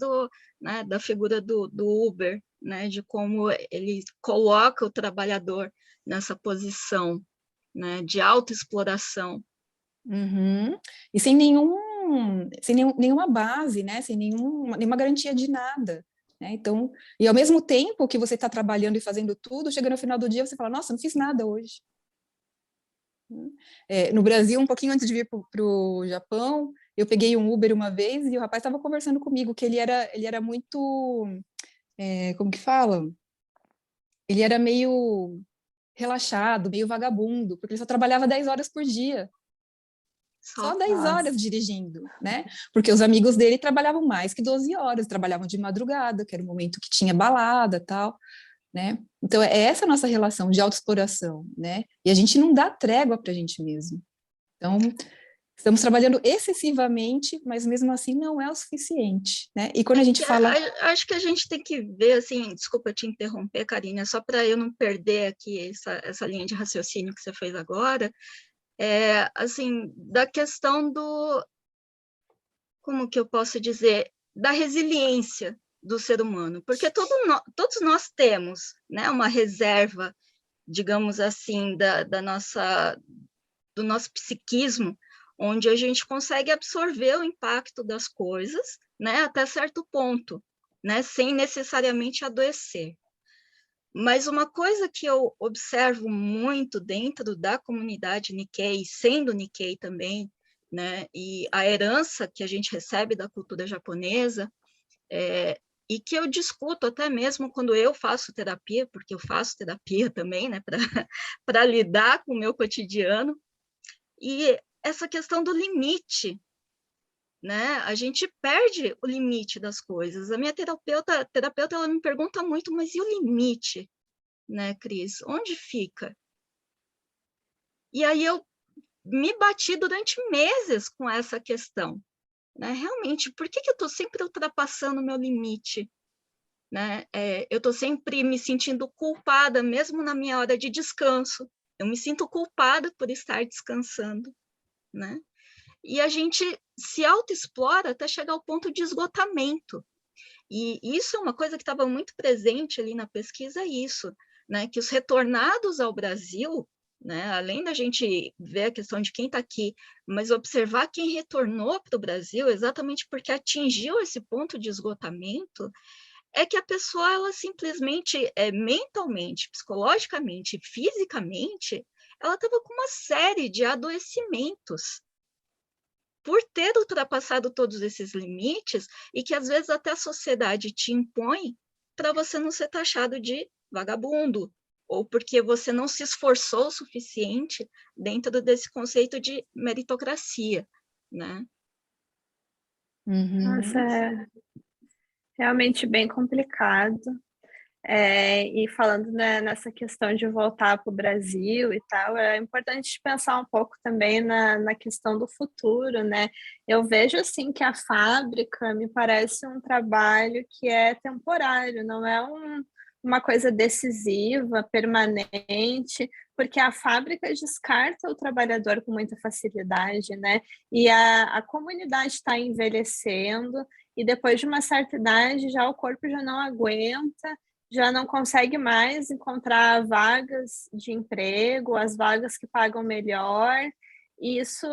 né, da figura do Uber, né? De como ele coloca o trabalhador nessa posição, né? De autoexploração. Uhum. E nenhuma base, né? Sem nenhuma garantia de nada. Né? Então, e ao mesmo tempo que você está trabalhando e fazendo tudo, chega no final do dia você fala, nossa, não fiz nada hoje. No Brasil, um pouquinho antes de vir para o Japão, eu peguei um Uber uma vez e o rapaz estava conversando comigo que ele era muito, como que fala? Ele era meio relaxado, meio vagabundo, porque ele só trabalhava 10 horas por dia. Só 10 horas dirigindo, né? Porque os amigos dele trabalhavam mais que 12 horas, trabalhavam de madrugada, que era o momento que tinha balada, tal, né? Então, é essa a nossa relação de autoexploração, né? E a gente não dá trégua para a gente mesmo. Então, estamos trabalhando excessivamente, mas mesmo assim não é o suficiente, né? E quando a gente fala... Acho que a gente tem que ver, assim, desculpa te interromper, Karina, só para eu não perder aqui essa linha de raciocínio que você fez agora, assim, da questão como que eu posso dizer, da resiliência do ser humano, porque todos nós temos, né, uma reserva, digamos assim, do nosso psiquismo, onde a gente consegue absorver o impacto das coisas, né, até certo ponto, né, sem necessariamente adoecer. Mas uma coisa que eu observo muito dentro da comunidade Nikkei, sendo Nikkei também, né, e a herança que a gente recebe da cultura japonesa, e que eu discuto até mesmo quando eu faço terapia, porque eu faço terapia também, né, para lidar com o meu cotidiano, e essa questão do limite, né? A gente perde o limite das coisas. A minha terapeuta ela me pergunta muito, mas e o limite, né, Cris? Onde fica? E aí eu me bati durante meses com essa questão, né? Realmente, por que eu estou sempre ultrapassando o meu limite? Né? Eu estou sempre me sentindo culpada, mesmo na minha hora de descanso. Eu me sinto culpada por estar descansando, né? E a gente se autoexplora até chegar ao ponto de esgotamento. E isso é uma coisa que estava muito presente ali na pesquisa, isso, né? Que os retornados ao Brasil, né? Além da gente ver a questão de quem está aqui, mas observar quem retornou para o Brasil, exatamente porque atingiu esse ponto de esgotamento, é que a pessoa, ela simplesmente, mentalmente, psicologicamente, fisicamente, ela estava com uma série de adoecimentos, por ter ultrapassado todos esses limites, e que às vezes até a sociedade te impõe para você não ser taxado de vagabundo, ou porque você não se esforçou o suficiente dentro desse conceito de meritocracia, né? Nossa, Uhum. é realmente bem complicado. E falando, né, nessa questão de voltar para o Brasil e tal, é importante pensar um pouco também na questão do futuro, né? Eu vejo assim que a fábrica me parece um trabalho que é temporário, não é uma coisa decisiva, permanente, porque a fábrica descarta o trabalhador com muita facilidade, né? E a comunidade está envelhecendo, e depois de uma certa idade já o corpo já não aguenta, já não consegue mais encontrar vagas de emprego, as vagas que pagam melhor. E isso,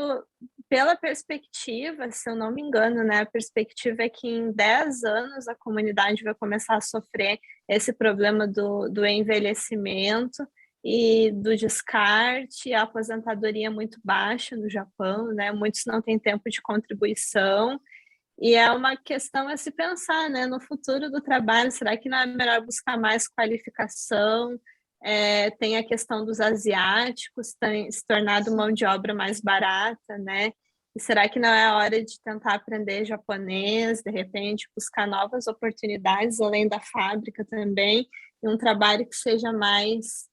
pela perspectiva, se eu não me engano, né, a perspectiva é que em 10 anos a comunidade vai começar a sofrer esse problema do envelhecimento e do descarte, a aposentadoria é muito baixa no Japão, né? Muitos não têm tempo de contribuição, e é uma questão a se pensar, né? No futuro do trabalho, será que não é melhor buscar mais qualificação? Tem a questão dos asiáticos tem se tornado mão de obra mais barata, né? E será que não é a hora de tentar aprender japonês, de repente buscar novas oportunidades além da fábrica também, e um trabalho que seja mais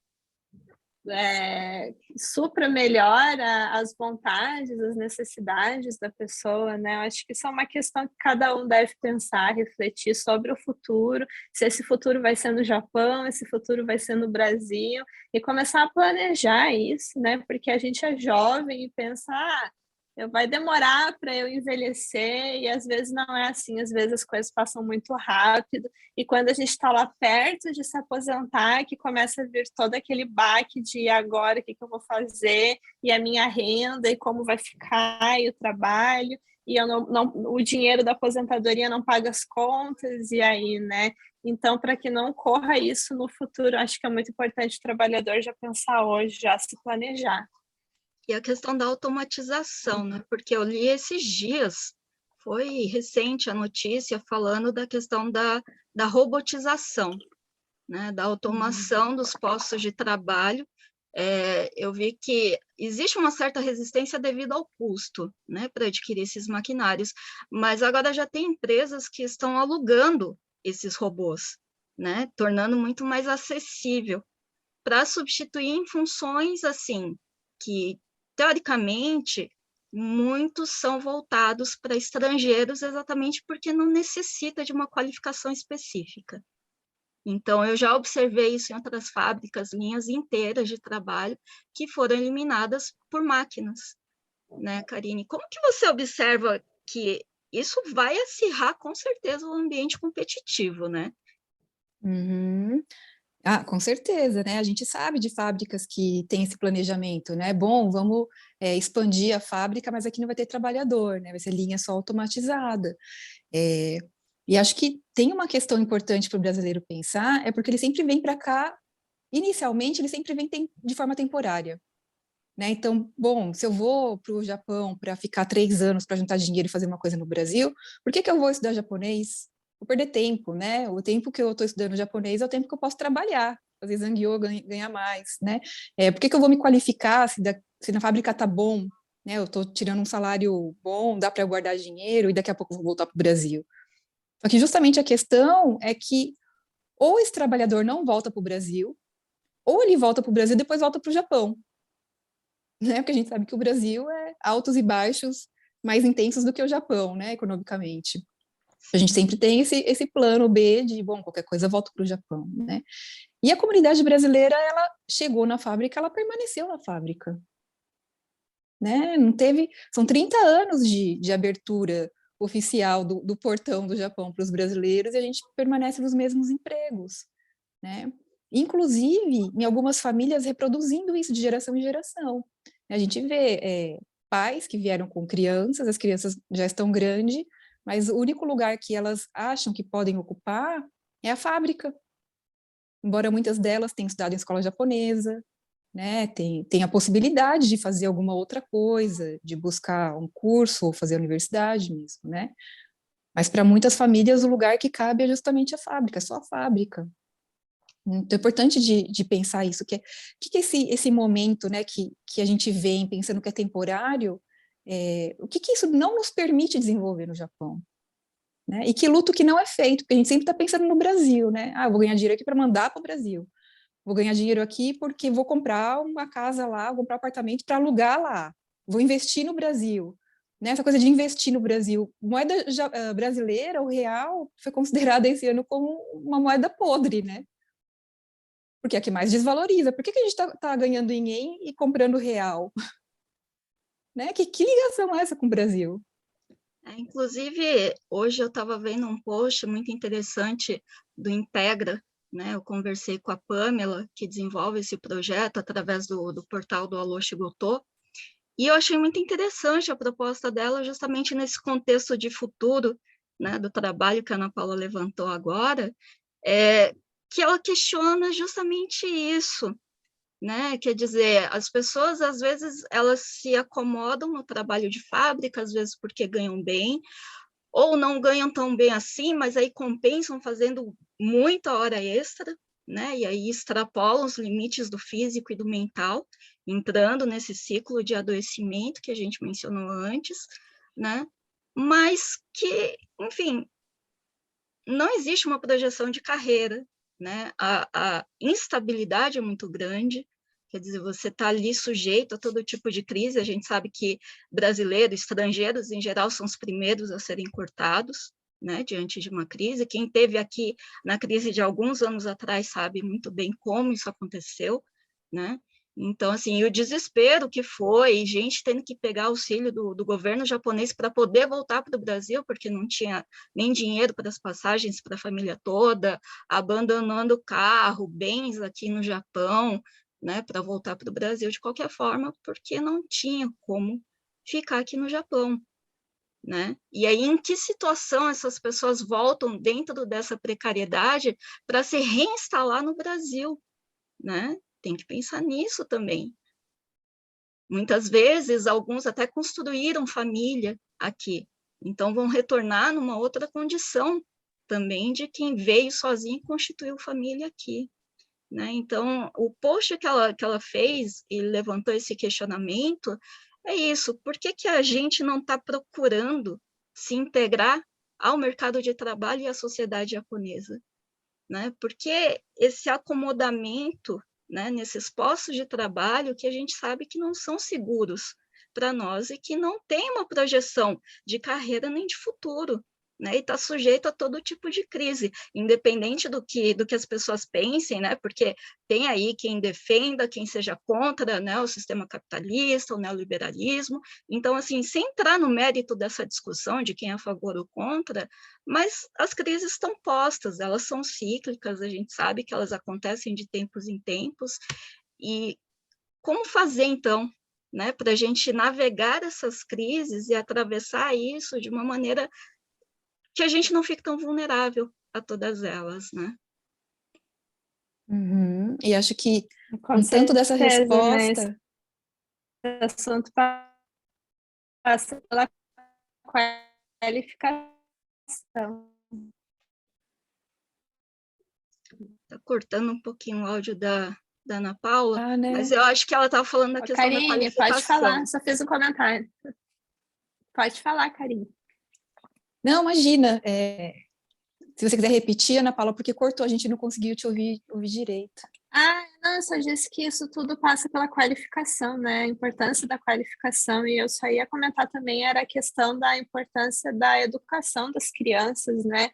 supra melhor as vontades, as necessidades da pessoa, né? Eu acho que isso é uma questão que cada um deve pensar, refletir sobre o futuro, se esse futuro vai ser no Japão, esse futuro vai ser no Brasil, e começar a planejar isso, né? Porque a gente é jovem e pensa, vai demorar para eu envelhecer, e às vezes não é assim, às vezes as coisas passam muito rápido, e quando a gente está lá perto de se aposentar, que começa a vir todo aquele baque de agora, o que eu vou fazer, e a minha renda, e como vai ficar, e o trabalho, e eu o dinheiro da aposentadoria não paga as contas, e aí, né? Então, para que não ocorra isso no futuro, acho que é muito importante o trabalhador já pensar hoje, já se planejar. E a questão da automatização, né? Porque eu li esses dias, foi recente a notícia falando da questão da robotização, né? Da automação dos postos de trabalho. Eu vi que existe uma certa resistência devido ao custo, né, para adquirir esses maquinários, mas agora já tem empresas que estão alugando esses robôs, né, tornando muito mais acessível para substituir em funções assim que teoricamente muitos são voltados para estrangeiros exatamente porque não necessita de uma qualificação específica. Então, eu já observei isso em outras fábricas, linhas inteiras de trabalho que foram eliminadas por máquinas, né, Karine? Como que você observa que isso vai acirrar, com certeza, o ambiente competitivo, né? Uhum. Ah, com certeza, né? A gente sabe de fábricas que têm esse planejamento, né? Bom, vamos expandir a fábrica, mas aqui não vai ter trabalhador, né? Vai ser linha só automatizada. É, e acho que tem uma questão importante para o brasileiro pensar, é porque ele sempre vem para cá, inicialmente, ele sempre vem de forma temporária, né? Então, bom, se eu vou para o Japão para ficar 3 anos para juntar dinheiro e fazer uma coisa no Brasil, por que que eu vou estudar japonês? Vou perder tempo, né? O tempo que eu estou estudando japonês é o tempo que eu posso trabalhar, fazer zangyo, ganhar mais, né? Por que que eu vou me qualificar se na fábrica tá bom, né? Eu estou tirando um salário bom, dá para guardar dinheiro e daqui a pouco eu vou voltar para o Brasil. Só que justamente a questão é que ou esse trabalhador não volta para o Brasil, ou ele volta para o Brasil e depois volta para o Japão, né? Porque a gente sabe que o Brasil é altos e baixos mais intensos do que o Japão, né? Economicamente. A gente sempre tem esse plano B de, bom, qualquer coisa volto para o Japão, né? E a comunidade brasileira, ela chegou na fábrica, ela permaneceu na fábrica, né? Não teve, são 30 anos de abertura oficial do portão do Japão para os brasileiros e a gente permanece nos mesmos empregos, né? Inclusive, em algumas famílias, reproduzindo isso de geração em geração. A gente vê pais que vieram com crianças, as crianças já estão grandes, mas o único lugar que elas acham que podem ocupar é a fábrica. Embora muitas delas tenham estudado em escola japonesa, né? Tem a possibilidade de fazer alguma outra coisa, de buscar um curso ou fazer a universidade mesmo, né? Mas para muitas famílias o lugar que cabe é justamente a fábrica, só a fábrica. Então é importante de pensar isso, que esse momento, né, que a gente vem pensando que é temporário, o que isso não nos permite desenvolver no Japão? Né? E que luto que não é feito, porque a gente sempre está pensando no Brasil, né? Ah, eu vou ganhar dinheiro aqui para mandar para o Brasil. Vou ganhar dinheiro aqui porque vou comprar uma casa lá, vou comprar um apartamento para alugar lá. Vou investir no Brasil. Né? Essa coisa de investir no Brasil. Moeda brasileira, o real, foi considerada esse ano como uma moeda podre, né? Porque é a que mais desvaloriza. Por que a gente está ganhando em ien e comprando real? Né? Que ligação é essa com o Brasil? Inclusive, hoje eu estava vendo um post muito interessante do Integra, né? Eu conversei com a Pamela, que desenvolve esse projeto através do portal do Alô Shigoto, e eu achei muito interessante a proposta dela, justamente nesse contexto de futuro, né, do trabalho que a Ana Paula levantou agora, que ela questiona justamente isso, né? Quer dizer, as pessoas, às vezes, elas se acomodam no trabalho de fábrica, às vezes porque ganham bem, ou não ganham tão bem assim, mas aí compensam fazendo muita hora extra, né? E aí extrapolam os limites do físico e do mental, entrando nesse ciclo de adoecimento que a gente mencionou antes, né? Mas que, enfim, não existe uma projeção de carreira, né? A instabilidade é muito grande, quer dizer, você está ali sujeito a todo tipo de crise, a gente sabe que brasileiros, estrangeiros, em geral, são os primeiros a serem cortados, né, diante de uma crise. Quem teve aqui na crise de alguns anos atrás sabe muito bem como isso aconteceu, né? Então, assim, o desespero que foi, gente tendo que pegar auxílio do governo japonês para poder voltar para o Brasil, porque não tinha nem dinheiro para as passagens para a família toda, abandonando carro, bens aqui no Japão, né, para voltar para o Brasil de qualquer forma, porque não tinha como ficar aqui no Japão, né? E aí, em que situação essas pessoas voltam dentro dessa precariedade para se reinstalar no Brasil, né? Tem que pensar nisso também. Muitas vezes, alguns até construíram família aqui, então vão retornar numa outra condição também de quem veio sozinho e constituiu família aqui, né? Então, o post que ela fez e levantou esse questionamento é isso: por que a gente não está procurando se integrar ao mercado de trabalho e à sociedade japonesa? Né? Porque esse acomodamento, né, nesses postos de trabalho que a gente sabe que não são seguros para nós e que não tem uma projeção de carreira nem de futuro, né? E está sujeito a todo tipo de crise, independente do que as pessoas pensem, né? Porque tem aí quem defenda, quem seja contra, né, o sistema capitalista, o neoliberalismo. Então, assim, sem entrar no mérito dessa discussão de quem é a favor ou contra, mas as crises estão postas, elas são cíclicas, a gente sabe que elas acontecem de tempos em tempos, e como fazer, então, né, para a gente navegar essas crises e atravessar isso de uma maneira que a gente não fique tão vulnerável a todas elas, né? Uhum. E acho que Com um tanto dessa certeza, né? Esse resposta. assunto passa pela qualificação. Está cortando um pouquinho o áudio da Ana Paula, Ah, mas né? eu acho que ela estava falando da questão da Karine, pode falar, qualificação. só fiz um comentário. Pode falar, Karine. Não, imagina. Se você quiser repetir, Ana Paula, porque cortou, a gente não conseguiu te ouvir direito. Ah, não, eu só disse que isso tudo passa pela qualificação, né? A importância da qualificação, e eu só ia comentar também era a questão da importância da educação das crianças, né?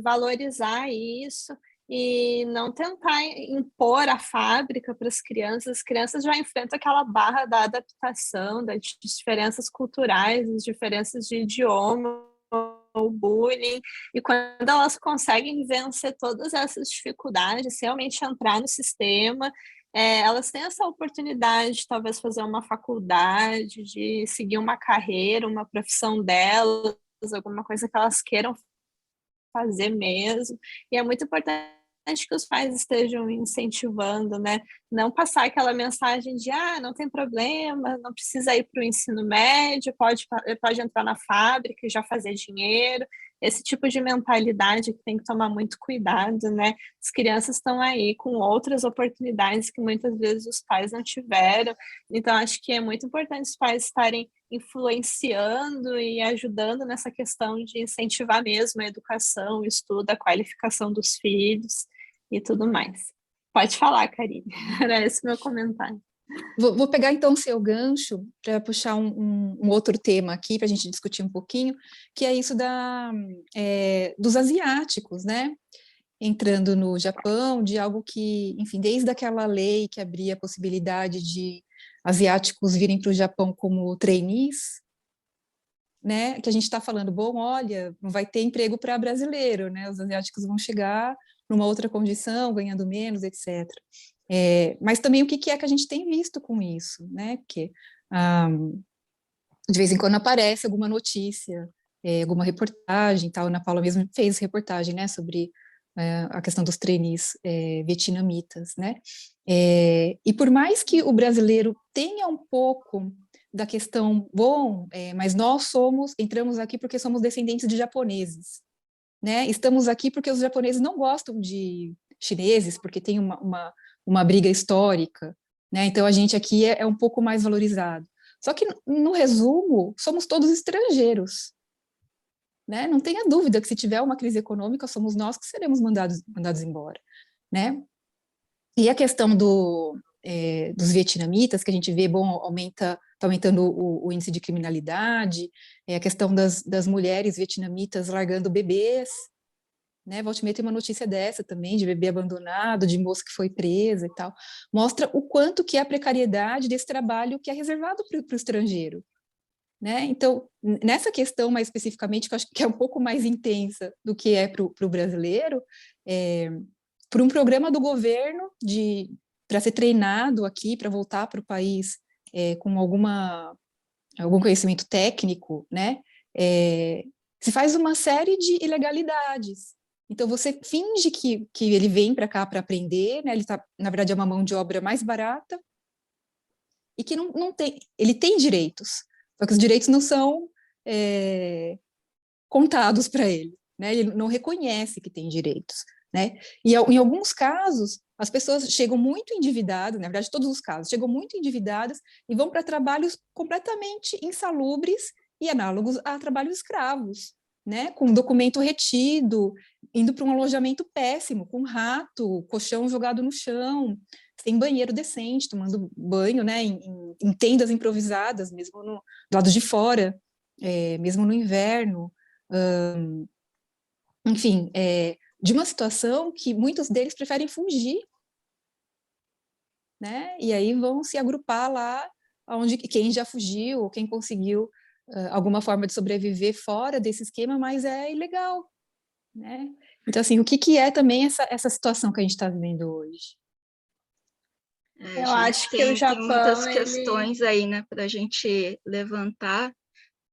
Valorizar isso e não tentar impor a fábrica para as crianças já enfrentam aquela barra da adaptação, das diferenças culturais, das diferenças de idioma, o bullying, e quando elas conseguem vencer todas essas dificuldades, realmente entrar no sistema, elas têm essa oportunidade de talvez fazer uma faculdade, de seguir uma carreira, uma profissão delas, alguma coisa que elas queiram fazer mesmo, e é muito importante que os pais estejam incentivando, né? Não passar aquela mensagem de não tem problema, não precisa ir para o ensino médio, pode entrar na fábrica e já fazer dinheiro. Esse tipo de mentalidade que tem que tomar muito cuidado, né? As crianças estão aí com outras oportunidades que muitas vezes os pais não tiveram. Então, acho que é muito importante os pais estarem influenciando e ajudando nessa questão de incentivar mesmo a educação, o estudo, a qualificação dos filhos e tudo mais. Pode falar, Karine. Era esse meu comentário. Vou pegar então o seu gancho para puxar um outro tema aqui para a gente discutir um pouquinho, que é isso dos asiáticos, né? Entrando no Japão, de algo que, enfim, desde aquela lei que abria a possibilidade de asiáticos virem para o Japão como trainees, né? Que a gente está falando, bom, olha, não vai ter emprego para brasileiro, né? Os asiáticos vão chegar numa outra condição, ganhando menos, etc. Mas também o que é que a gente tem visto com isso, né? Porque de vez em quando aparece alguma notícia, alguma reportagem, tal. A Ana Paula mesmo fez reportagem, né, sobre a questão dos trainees vietnamitas, né? E por mais que o brasileiro tenha um pouco da questão, bom, mas nós entramos aqui porque somos descendentes de japoneses, né? Estamos aqui porque os japoneses não gostam de chineses, porque tem uma briga histórica, né? Então a gente aqui é um pouco mais valorizado. Só que, no resumo, somos todos estrangeiros, né? Não tenha dúvida que se tiver uma crise econômica, somos nós que seremos mandados embora, né? E a questão dos vietnamitas, que a gente vê, bom, está aumentando o índice de criminalidade, a questão das mulheres vietnamitas largando bebês, né? Volta e meia tem uma notícia dessa também, de bebê abandonado, de moça que foi presa e tal. Mostra o quanto que é a precariedade desse trabalho que é reservado para o estrangeiro, né? Então, nessa questão mais especificamente, que eu acho que é um pouco mais intensa do que é para o brasileiro, por um programa do governo para ser treinado aqui, para voltar para o país com algum conhecimento técnico, né? Se faz uma série de ilegalidades. Então, você finge que ele vem para cá para aprender, né? Ele tá, na verdade, é uma mão de obra mais barata e que não tem... Ele tem direitos, só que os direitos não são contados para ele, né? Ele não reconhece que tem direitos, né? E em alguns casos, as pessoas chegam muito endividadas, na verdade, todos os casos, chegam muito endividadas e vão para trabalhos completamente insalubres e análogos a trabalhos escravos, né? Com documento retido, indo para um alojamento péssimo, com rato, colchão jogado no chão, sem banheiro decente, tomando banho, né? Em tendas improvisadas, mesmo do lado de fora, mesmo no inverno. Enfim, de uma situação que muitos deles preferem fugir, né? E aí vão se agrupar lá onde quem já fugiu ou quem conseguiu alguma forma de sobreviver fora desse esquema, mas é ilegal, né? Então, assim, o que é também essa situação que a gente está vivendo hoje? Eu acho que o Japão, tem muitas questões aí, né, para a gente levantar.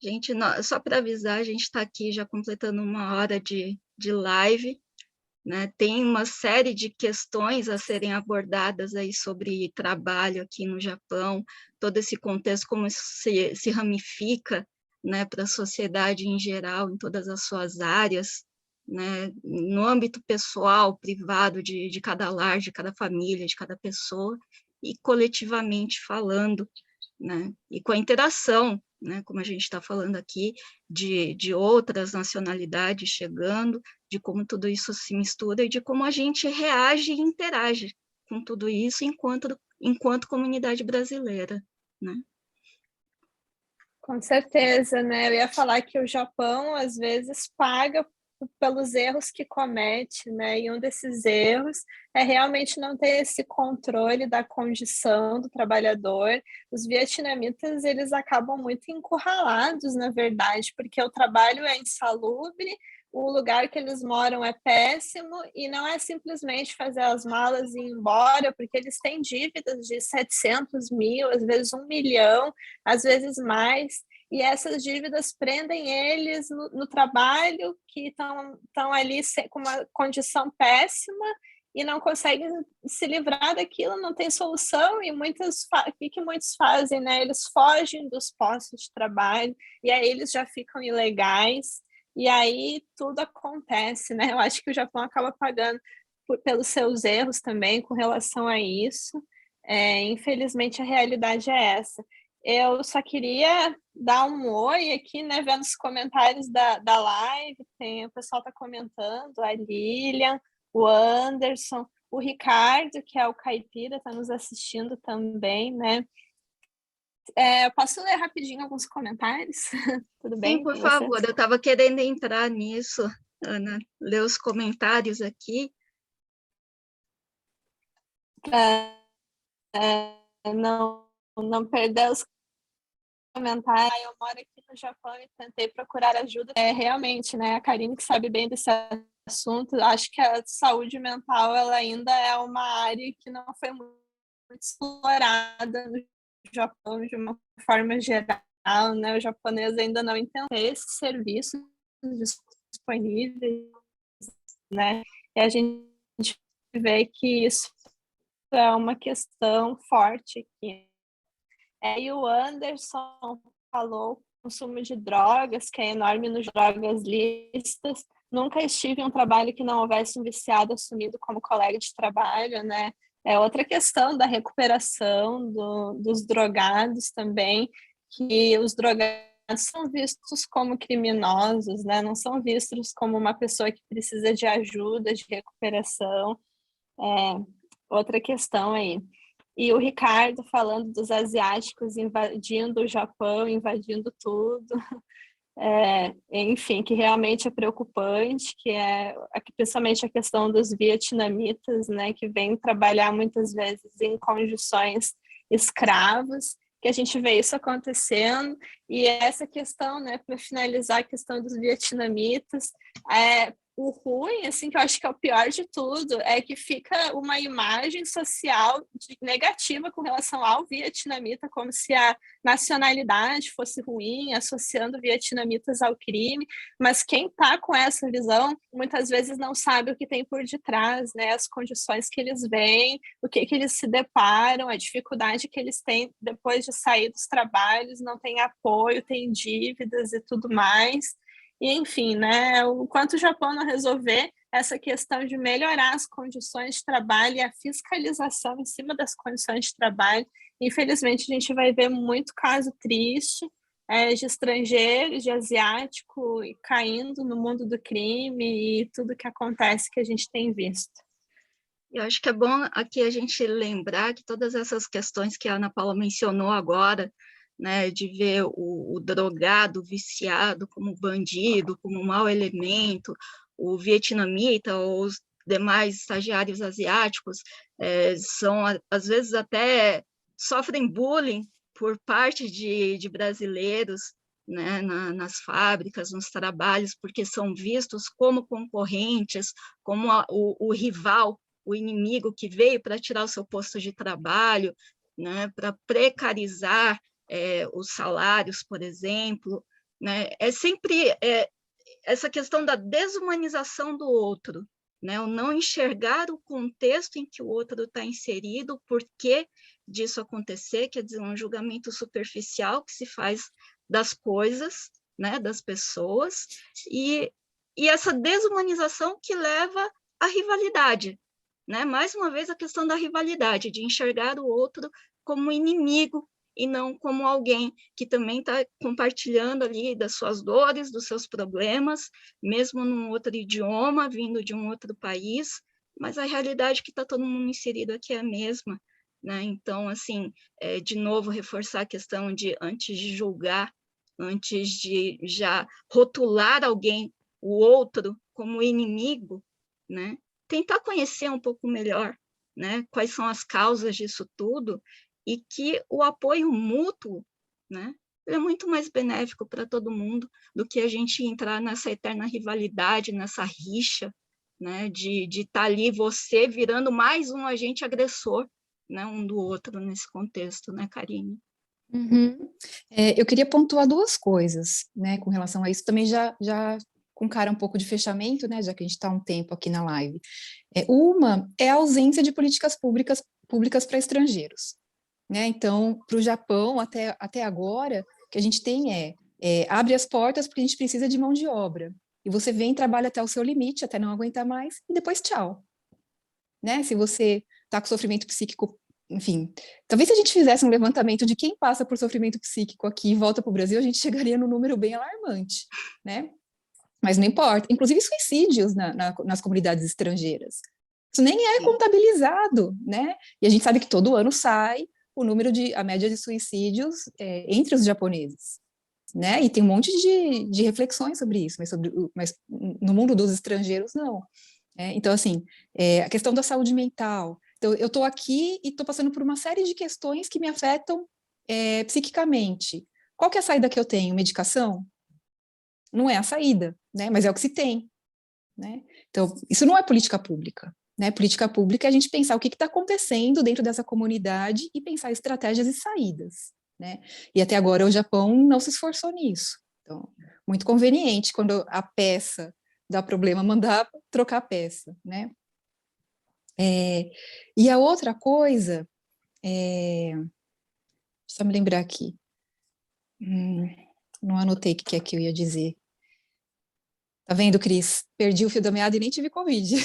Gente, só para avisar, a gente está aqui já completando 1 hora de live, né? Tem uma série de questões a serem abordadas aí sobre trabalho aqui no Japão, todo esse contexto, como isso se ramifica, né, para a sociedade em geral, em todas as suas áreas, né, no âmbito pessoal, privado de cada lar, de cada família, de cada pessoa, e coletivamente falando, né, e com a interação, né, como a gente está falando aqui, de outras nacionalidades chegando, de como tudo isso se mistura e de como a gente reage e interage com tudo isso enquanto comunidade brasileira, né? Com certeza, né? Eu ia falar que o Japão, às vezes, paga pelos erros que comete, né? E um desses erros é realmente não ter esse controle da condição do trabalhador. Os vietnamitas, eles acabam muito encurralados, na verdade, porque o trabalho é insalubre, o lugar que eles moram é péssimo e não é simplesmente fazer as malas e ir embora, porque eles têm dívidas de 700 mil, às vezes 1 milhão, às vezes mais, e essas dívidas prendem eles no trabalho, que estão ali com uma condição péssima, e não conseguem se livrar daquilo, não tem solução, e o que muitos fazem, né? Eles fogem dos postos de trabalho, e aí eles já ficam ilegais, e aí tudo acontece, né? Eu acho que o Japão acaba pagando pelos seus erros também com relação a isso. Infelizmente, a realidade é essa. Eu só queria dar um oi aqui, né? Vendo os comentários da live, o pessoal está comentando, a Lilian, o Anderson, o Ricardo, que é o caipira, está nos assistindo também, né? Eu posso ler rapidinho alguns comentários? Tudo bem? Sim, por favor, eu estava querendo entrar nisso, Ana, ler os comentários aqui. Não perder os comentários. Eu moro aqui no Japão e tentei procurar ajuda. Realmente, né? A Karine que sabe bem desse assunto, acho que a saúde mental ela ainda é uma área que não foi muito explorada no Japão de uma forma geral, né? O japonês ainda não entende esses serviços disponíveis, né? E a gente vê que isso é uma questão forte aqui. E o Anderson falou o consumo de drogas, que é enorme nos drogas listas. Nunca estive em um trabalho que não houvesse um viciado assumido como colega de trabalho, né? É outra questão da recuperação dos drogados também, que os drogados são vistos como criminosos, né? Não são vistos como uma pessoa que precisa de ajuda, de recuperação. Outra questão aí. E o Ricardo falando dos asiáticos invadindo o Japão, invadindo tudo. Enfim, que realmente é preocupante, que é principalmente a questão dos vietnamitas, né, que vêm trabalhar muitas vezes em condições escravas, que a gente vê isso acontecendo, e essa questão, né, para finalizar a questão dos vietnamitas, o ruim, assim, que eu acho que é o pior de tudo, é que fica uma imagem social negativa com relação ao vietnamita, como se a nacionalidade fosse ruim, associando vietnamitas ao crime, mas quem está com essa visão muitas vezes não sabe o que tem por detrás, né? As condições que eles veem, o que eles se deparam, a dificuldade que eles têm depois de sair dos trabalhos, não tem apoio, tem dívidas e tudo mais. E, enfim, né, o quanto o Japão não resolver essa questão de melhorar as condições de trabalho e a fiscalização em cima das condições de trabalho, infelizmente a gente vai ver muito caso triste de estrangeiros, de asiático caindo no mundo do crime e tudo que acontece que a gente tem visto. Eu acho que é bom aqui a gente lembrar que todas essas questões que a Ana Paula mencionou agora, né, de ver o drogado, o viciado como bandido, como um mau elemento, o vietnamita ou os demais estagiários asiáticos são, às vezes, até sofrem bullying por parte de brasileiros, né, nas fábricas, nos trabalhos, porque são vistos como concorrentes, como o rival, o inimigo que veio para tirar o seu posto de trabalho, né, para precarizar os salários, por exemplo, né? É sempre essa questão da desumanização do outro, né? O não enxergar o contexto em que o outro está inserido, o porquê disso acontecer, quer dizer, um julgamento superficial que se faz das coisas, né, das pessoas, e essa desumanização que leva à rivalidade, né? Mais uma vez, a questão da rivalidade, de enxergar o outro como inimigo e não como alguém que também está compartilhando ali das suas dores, dos seus problemas, mesmo num outro idioma, vindo de um outro país, mas a realidade que está todo mundo inserido aqui é a mesma, né? Então, assim, de novo, reforçar a questão de, antes de julgar, antes de já rotular alguém, o outro, como inimigo, né? Tentar conhecer um pouco melhor, né? Quais são as causas disso tudo, e que o apoio mútuo, né, é muito mais benéfico para todo mundo do que a gente entrar nessa eterna rivalidade, nessa rixa, né, de estar ali você virando mais um agente agressor, né, um do outro nesse contexto, né, Karine? Uhum. Eu queria pontuar duas coisas, né, com relação a isso. Também já com cara um pouco de fechamento, né, já que a gente está um tempo aqui na live. Uma é a ausência de políticas públicas para estrangeiros, né? Então, para o Japão, até agora, o que a gente tem abre as portas porque a gente precisa de mão de obra. E você vem, trabalha até o seu limite, até não aguentar mais, e depois tchau. Né? Se você está com sofrimento psíquico, enfim, talvez se a gente fizesse um levantamento de quem passa por sofrimento psíquico aqui e volta para o Brasil, a gente chegaria num número bem alarmante, né? Mas não importa. Inclusive suicídios nas comunidades estrangeiras. Isso nem é contabilizado, né? E a gente sabe que todo ano sai a média de suicídios entre os japoneses, né? E tem um monte de reflexões sobre isso, mas no mundo dos estrangeiros, não. Então, assim, a questão da saúde mental. Então, eu estou aqui e estou passando por uma série de questões que me afetam psiquicamente. Qual que é a saída que eu tenho? Medicação? Não é a saída, né? Mas é o que se tem, né? Então, isso não é política pública, né? Política pública é a gente pensar o que está acontecendo dentro dessa comunidade e pensar estratégias e saídas, né? E até agora o Japão não se esforçou nisso. Então, muito conveniente quando a peça dá problema, mandar trocar a peça, né? E a outra coisa, só me lembrar aqui, não anotei o que é que eu ia dizer. Tá vendo, Cris? Perdi o fio da meada e nem tive Covid.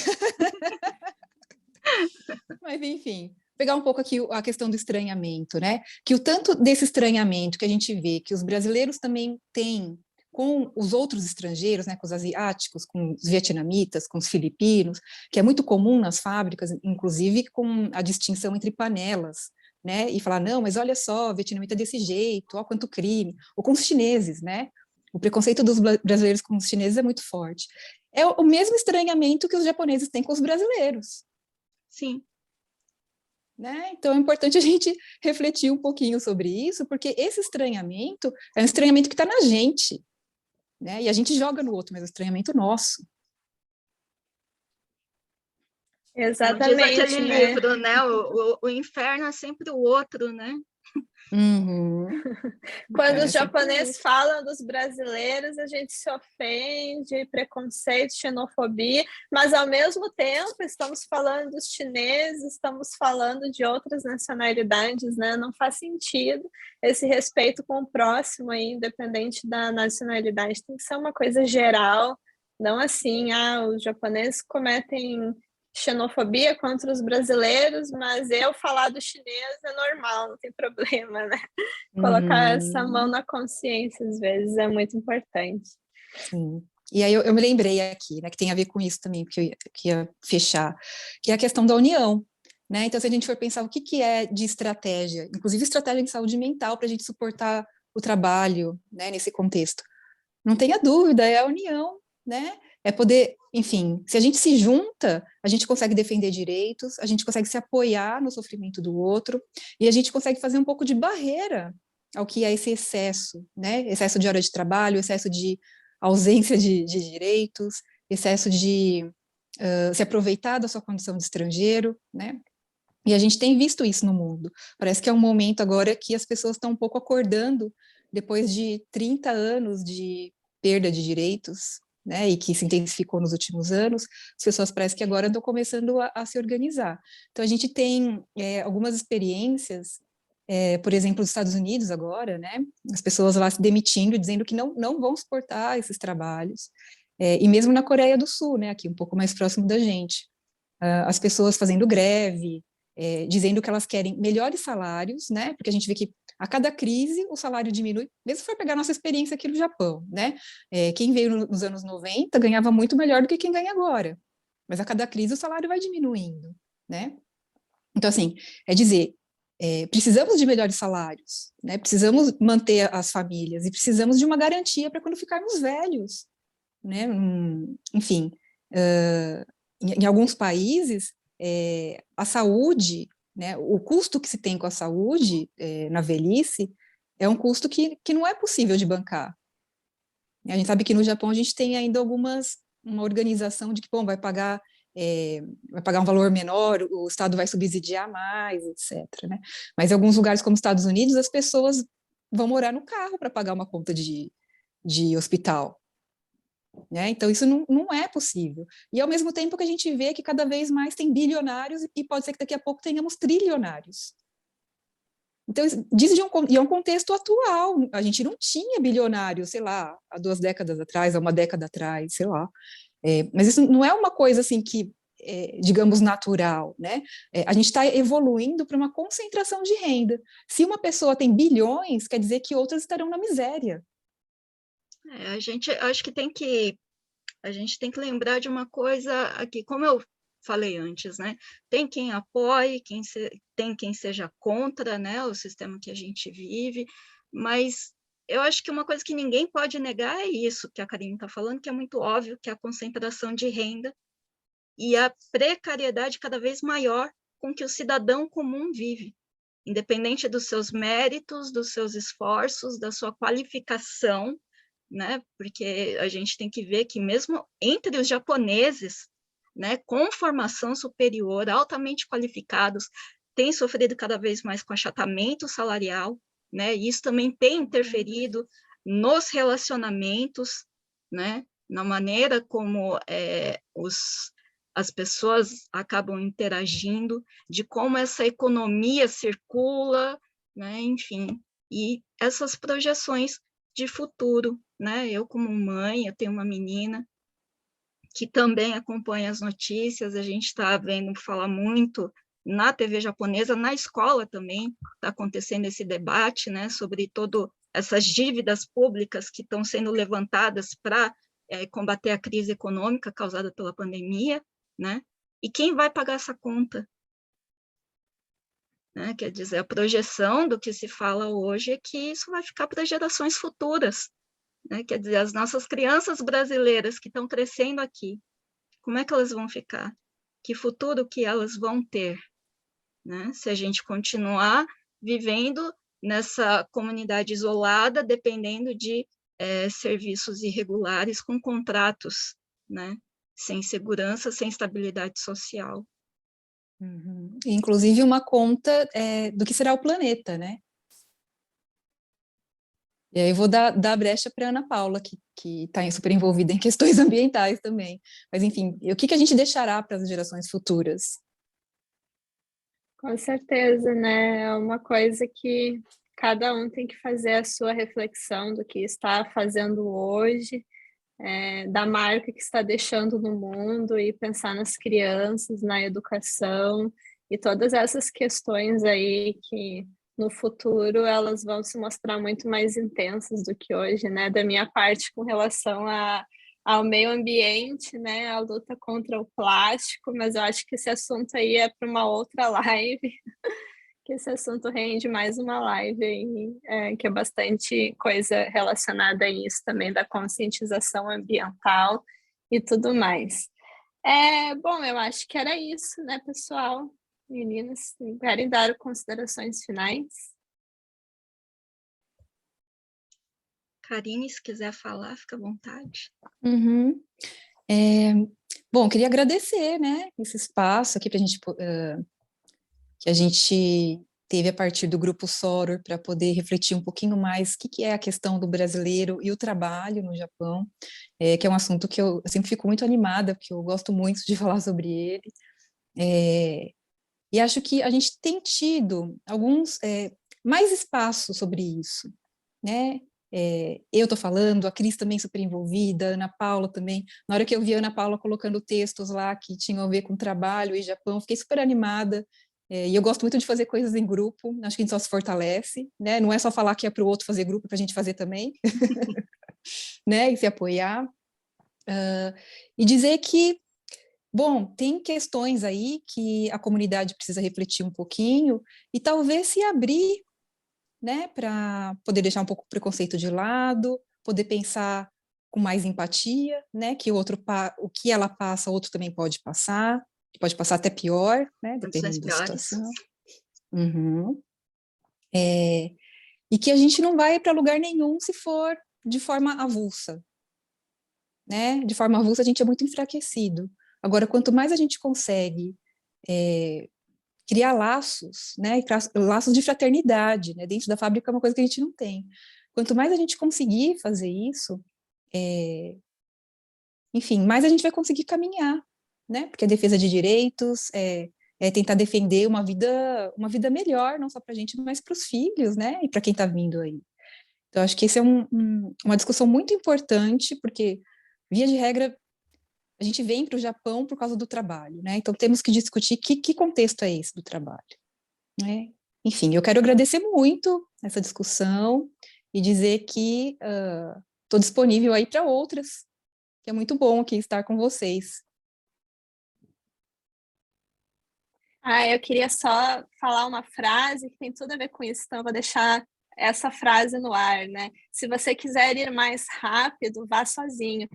Mas, enfim, pegar um pouco aqui a questão do estranhamento, né? Que o tanto desse estranhamento que a gente vê, que os brasileiros também têm com os outros estrangeiros, né, com os asiáticos, com os vietnamitas, com os filipinos, que é muito comum nas fábricas, inclusive com a distinção entre panelas, né? E falar, não, mas olha só, o vietnamita é desse jeito, ó quanto crime. Ou com os chineses, né? O preconceito dos brasileiros com os chineses é muito forte. É o mesmo estranhamento que os japoneses têm com os brasileiros. Sim. Né? Então é importante a gente refletir um pouquinho sobre isso, porque esse estranhamento é um estranhamento que está na gente, né? E a gente joga no outro, mas é um estranhamento nosso. Exatamente, diz aquele né? livro, né? O inferno é sempre o outro, né? Uhum. Quando os japoneses falam dos brasileiros, a gente se ofende, preconceito, xenofobia, mas ao mesmo tempo estamos falando dos chineses, estamos falando de outras nacionalidades, né? Não faz sentido esse respeito com o próximo aí, independente da nacionalidade, tem que ser uma coisa geral, não assim, os japoneses cometem xenofobia contra os brasileiros, mas eu falar do chinês é normal, não tem problema, né? Colocar essa mão na consciência, às vezes, é muito importante. Sim. E aí eu me lembrei aqui, né, que tem a ver com isso também, porque que ia fechar, que é a questão da união, né? Então, se a gente for pensar o que é de estratégia, inclusive estratégia em saúde mental, para a gente suportar o trabalho, né, nesse contexto, não tenha dúvida, é a união, né? É poder, enfim, se a gente se junta, a gente consegue defender direitos, a gente consegue se apoiar no sofrimento do outro, e a gente consegue fazer um pouco de barreira ao que é esse excesso, né? Excesso de hora de trabalho, excesso de ausência de direitos, excesso de se aproveitar da sua condição de estrangeiro, né? E a gente tem visto isso no mundo. Parece que é um momento agora que as pessoas estão um pouco acordando depois de 30 anos de perda de direitos, né, e que se intensificou nos últimos anos, as pessoas parece que agora estão começando a se organizar. Então, a gente tem algumas experiências, por exemplo, dos Estados Unidos agora, né, as pessoas lá se demitindo, dizendo que não vão suportar esses trabalhos, e mesmo na Coreia do Sul, né, aqui um pouco mais próximo da gente, as pessoas fazendo greve, dizendo que elas querem melhores salários, né? Porque a gente vê que a cada crise o salário diminui, mesmo se for pegar nossa experiência aqui no Japão, né? Quem veio nos anos 90 ganhava muito melhor do que quem ganha agora, mas a cada crise o salário vai diminuindo, né? Então, assim, dizer, precisamos de melhores salários, né? Precisamos manter as famílias e precisamos de uma garantia para quando ficarmos velhos, né? Enfim, em alguns países, a saúde, né, o custo que se tem com a saúde na velhice é um custo que não é possível de bancar. A gente sabe que no Japão a gente tem ainda uma organização de que, bom, vai pagar um valor menor, o Estado vai subsidiar mais, etc. Né? Mas em alguns lugares como os Estados Unidos, as pessoas vão morar no carro para pagar uma conta de hospital. né? Então, isso não é possível. E, ao mesmo tempo que a gente vê que cada vez mais tem bilionários e pode ser que daqui a pouco tenhamos trilionários. Então, e é um contexto atual. A gente não tinha bilionário, sei lá, há 2 décadas atrás, há 1 década atrás, sei lá. Mas isso não é uma coisa assim que, digamos, natural, né? A gente está evoluindo para uma concentração de renda. Se uma pessoa tem bilhões, quer dizer que outras estarão na miséria. A gente tem que lembrar de uma coisa aqui, como eu falei antes, né? Tem quem apoie, tem quem seja contra, né, o sistema que a gente vive, mas eu acho que uma coisa que ninguém pode negar é isso que a Karine está falando, que é muito óbvio, que é a concentração de renda e a precariedade cada vez maior com que o cidadão comum vive, independente dos seus méritos, dos seus esforços, da sua qualificação, né? Porque a gente tem que ver que mesmo entre os japoneses, né, com formação superior, altamente qualificados, tem sofrido cada vez mais com achatamento salarial, né? E isso também tem interferido nos relacionamentos, né? Na maneira como as pessoas acabam interagindo, de como essa economia circula, né? Enfim, e essas projeções de futuro, né? Eu, como mãe, eu tenho uma menina que também acompanha as notícias, a gente está vendo falar muito na TV japonesa, na escola também está acontecendo esse debate, né, sobre todas essas dívidas públicas que estão sendo levantadas para combater a crise econômica causada pela pandemia, né? E quem vai pagar essa conta? Né? Quer dizer, a projeção do que se fala hoje é que isso vai ficar para gerações futuras, né? Quer dizer, as nossas crianças brasileiras que estão crescendo aqui, como é que elas vão ficar? Que futuro que elas vão ter? Né? Se a gente continuar vivendo nessa comunidade isolada, dependendo de serviços irregulares, com contratos, né? Sem segurança, sem estabilidade social. Uhum. Inclusive uma conta do que será o planeta, né? E aí eu vou dar brecha para a Ana Paula, que está super envolvida em questões ambientais também. Mas, enfim, o que a gente deixará para as gerações futuras? Com certeza, né? É uma coisa que cada um tem que fazer a sua reflexão do que está fazendo hoje, da marca que está deixando no mundo e pensar nas crianças, na educação e todas essas questões aí que no futuro elas vão se mostrar muito mais intensas do que hoje, né? Da minha parte, com relação ao meio ambiente, né? A luta contra o plástico, mas eu acho que esse assunto aí é para uma outra live, que esse assunto rende mais uma live aí, que é bastante coisa relacionada a isso também, da conscientização ambiental e tudo mais. Bom, eu acho que era isso, né, pessoal? Meninas, querem dar considerações finais? Karine, se quiser falar, fica à vontade. Uhum. Bom, queria agradecer, né, esse espaço aqui para a gente, que a gente teve a partir do Grupo Soror para poder refletir um pouquinho mais o que é a questão do brasileiro e o trabalho no Japão, que é um assunto que eu sempre fico muito animada, porque eu gosto muito de falar sobre ele. E acho que a gente tem tido alguns mais espaço sobre isso, né? Eu estou falando, a Cris também super envolvida, a Ana Paula também. Na hora que eu vi a Ana Paula colocando textos lá que tinham a ver com trabalho e Japão, fiquei super animada. E eu gosto muito de fazer coisas em grupo, acho que a gente só se fortalece, né? Não é só falar que é para o outro fazer grupo, é para a gente fazer também, né? E se apoiar. E dizer que, bom, tem questões aí que a comunidade precisa refletir um pouquinho e talvez se abrir, né, para poder deixar um pouco o preconceito de lado, poder pensar com mais empatia, né, que o que ela passa, o outro também pode passar até pior, né, Condições dependendo da piores. situação. Uhum. E que a gente não vai para lugar nenhum se for de forma avulsa, né? De forma avulsa a gente é muito enfraquecido. Agora, quanto mais a gente consegue criar laços, né? Laços de fraternidade, né? Dentro da fábrica é uma coisa que a gente não tem. Quanto mais a gente conseguir fazer isso, enfim, mais a gente vai conseguir caminhar, né? Porque a defesa de direitos é tentar defender uma vida melhor, não só para a gente, mas para os filhos, né? E para quem está vindo aí. Então, acho que esse é uma discussão muito importante, porque, via de regra, a gente vem para o Japão por causa do trabalho, né? Então, temos que discutir que contexto é esse do trabalho, né? Enfim, eu quero agradecer muito essa discussão e dizer que estou disponível aí para outras, que é muito bom aqui estar com vocês. Eu queria só falar uma frase que tem tudo a ver com isso, então eu vou deixar essa frase no ar, né? Se você quiser ir mais rápido, vá sozinho.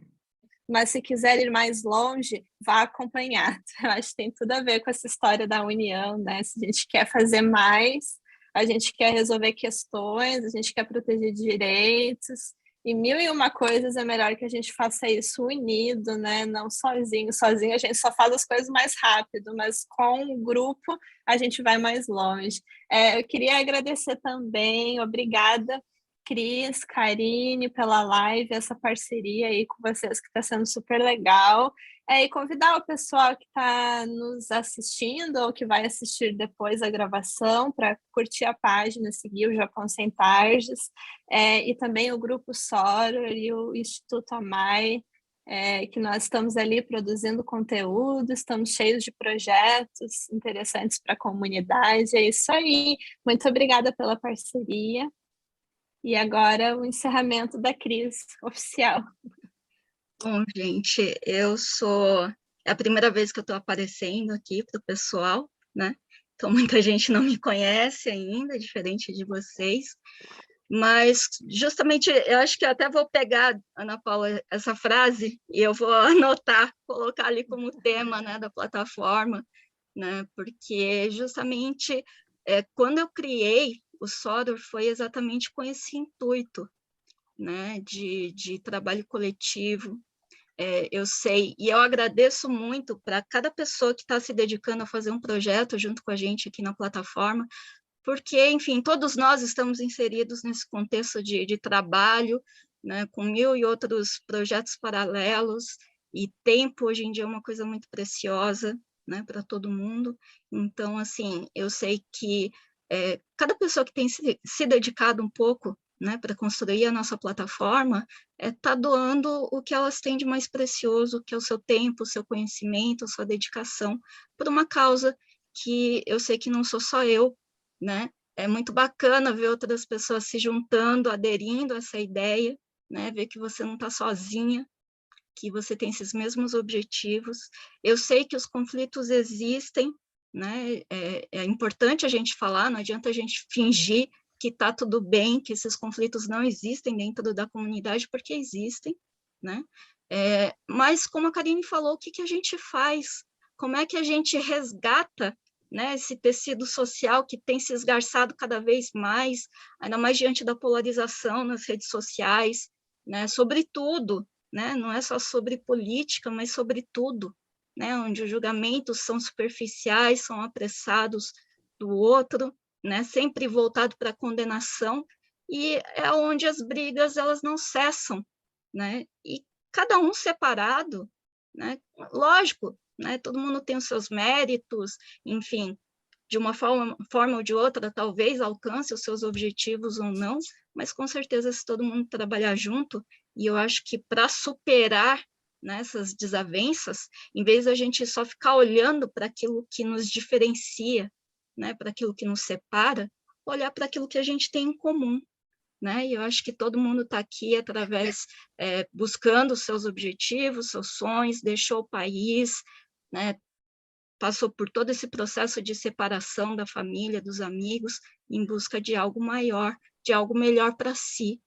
Mas se quiser ir mais longe, vá acompanhado. Eu acho que tem tudo a ver com essa história da união, né? Se a gente quer fazer mais, a gente quer resolver questões, a gente quer proteger direitos, e mil e uma coisas é melhor que a gente faça isso unido, né? Não sozinho. Sozinho a gente só faz as coisas mais rápido, mas com o grupo a gente vai mais longe. Eu queria agradecer também, obrigada, Cris, Karine, pela live, essa parceria aí com vocês que está sendo super legal. E convidar o pessoal que está nos assistindo ou que vai assistir depois a gravação para curtir a página, seguir o Japão Sem Tardes, e também o Grupo Soror e o Instituto Amai, que nós estamos ali produzindo conteúdo, estamos cheios de projetos interessantes para a comunidade. É isso aí. Muito obrigada pela parceria. E agora o encerramento da Cris oficial. Bom, gente, é a primeira vez que eu estou aparecendo aqui para o pessoal, né? Então, muita gente não me conhece ainda, diferente de vocês. Mas, justamente, eu acho que eu até vou pegar, Ana Paula, essa frase e eu vou anotar, colocar ali como tema, né, da plataforma, né? Porque, justamente, quando eu criei o Soror, foi exatamente com esse intuito, né, de trabalho coletivo. Eu sei, e eu agradeço muito para cada pessoa que está se dedicando a fazer um projeto junto com a gente aqui na plataforma, porque, enfim, todos nós estamos inseridos nesse contexto de trabalho, né, com mil e outros projetos paralelos, e tempo hoje em dia é uma coisa muito preciosa, né, para todo mundo. Então, assim, eu sei que cada pessoa que tem se dedicado um pouco, né, para construir a nossa plataforma, está doando o que elas têm de mais precioso, que é o seu tempo, o seu conhecimento, a sua dedicação, por uma causa que eu sei que não sou só eu, né? É muito bacana ver outras pessoas se juntando, aderindo a essa ideia, né? Ver que você não está sozinha, que você tem esses mesmos objetivos. Eu sei que os conflitos existem, né? É importante a gente falar, não adianta a gente fingir que está tudo bem, que esses conflitos não existem dentro da comunidade, porque existem, né? Mas, como a Karine falou, o que a gente faz? Como é que a gente resgata, né, esse tecido social que tem se esgarçado cada vez mais, ainda mais diante da polarização nas redes sociais, né, sobretudo, né, não é só sobre política, mas sobre tudo, né, onde os julgamentos são superficiais, são apressados do outro, né, sempre voltado para a condenação, e é onde as brigas elas não cessam, né, e cada um separado, né, lógico, né, todo mundo tem os seus méritos, enfim, de uma forma ou de outra, talvez alcance os seus objetivos ou não, mas com certeza se todo mundo trabalhar junto, e eu acho que para superar, né, essas desavenças, em vez da gente só ficar olhando para aquilo que nos diferencia, né, para aquilo que nos separa, olhar para aquilo que a gente tem em comum, né? E eu acho que todo mundo está aqui através, buscando os seus objetivos, seus sonhos, deixou o país, né? Passou por todo esse processo de separação da família, dos amigos, em busca de algo maior, de algo melhor para si,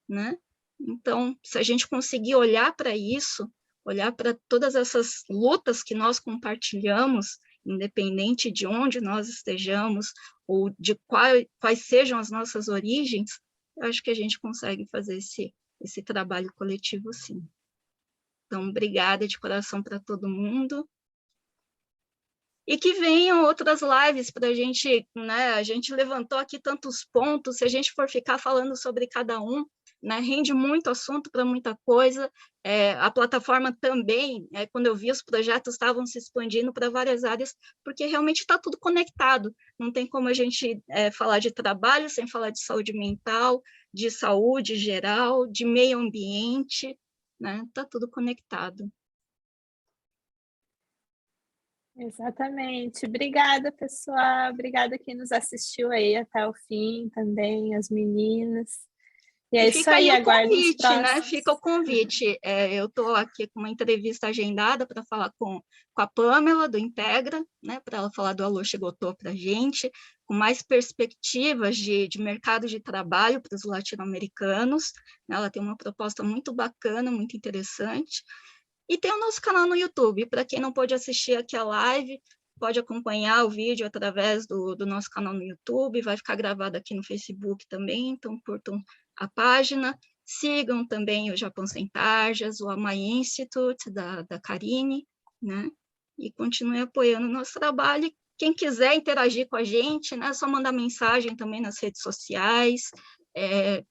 né? Então, se a gente conseguir olhar para isso, olhar para todas essas lutas que nós compartilhamos, independente de onde nós estejamos, ou de quais sejam as nossas origens, eu acho que a gente consegue fazer esse trabalho coletivo, sim. Então, obrigada de coração para todo mundo. E que venham outras lives para a gente, né? A gente levantou aqui tantos pontos, se a gente for ficar falando sobre cada um, né? Rende muito assunto para muita coisa. A plataforma também, quando eu vi, os projetos estavam se expandindo para várias áreas, porque realmente está tudo conectado. Não tem como a gente falar de trabalho sem falar de saúde mental, de saúde geral, de meio ambiente, né? Está tudo conectado. Exatamente. Obrigada, pessoal. Obrigada quem nos assistiu aí até o fim também, as meninas. E é E isso fica aí, aí o aguardo os convite, né? próximos. Fica o convite. Eu estou aqui com uma entrevista agendada para falar com a Pamela, do Integra, né? Para ela falar do Alô Chegotô para a gente, com mais perspectivas de mercado de trabalho para os latino-americanos. Ela tem uma proposta muito bacana, muito interessante. E tem o nosso canal no YouTube. Para quem não pôde assistir aqui a live, pode acompanhar o vídeo através do nosso canal no YouTube, vai ficar gravado aqui no Facebook também, então curtam a página, sigam também o Japão Sem Tarjas, o Amai Institute, da Karine, né? E continue apoiando o nosso trabalho. Quem quiser interagir com a gente, né, é só mandar mensagem também nas redes sociais,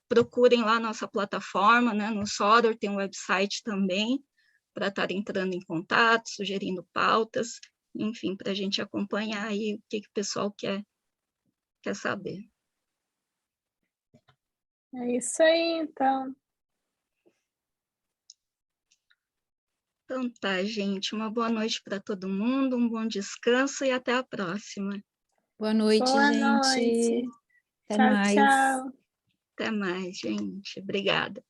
procurem lá a nossa plataforma, né, no Sodor tem um website também, para estar entrando em contato, sugerindo pautas, enfim, para a gente acompanhar aí o que o pessoal quer saber. É isso aí, então. Então tá, gente, uma boa noite para todo mundo, um bom descanso e até a próxima. Boa noite, Boa gente. noite. Até Tchau, mais. tchau. Até mais, gente. Obrigada.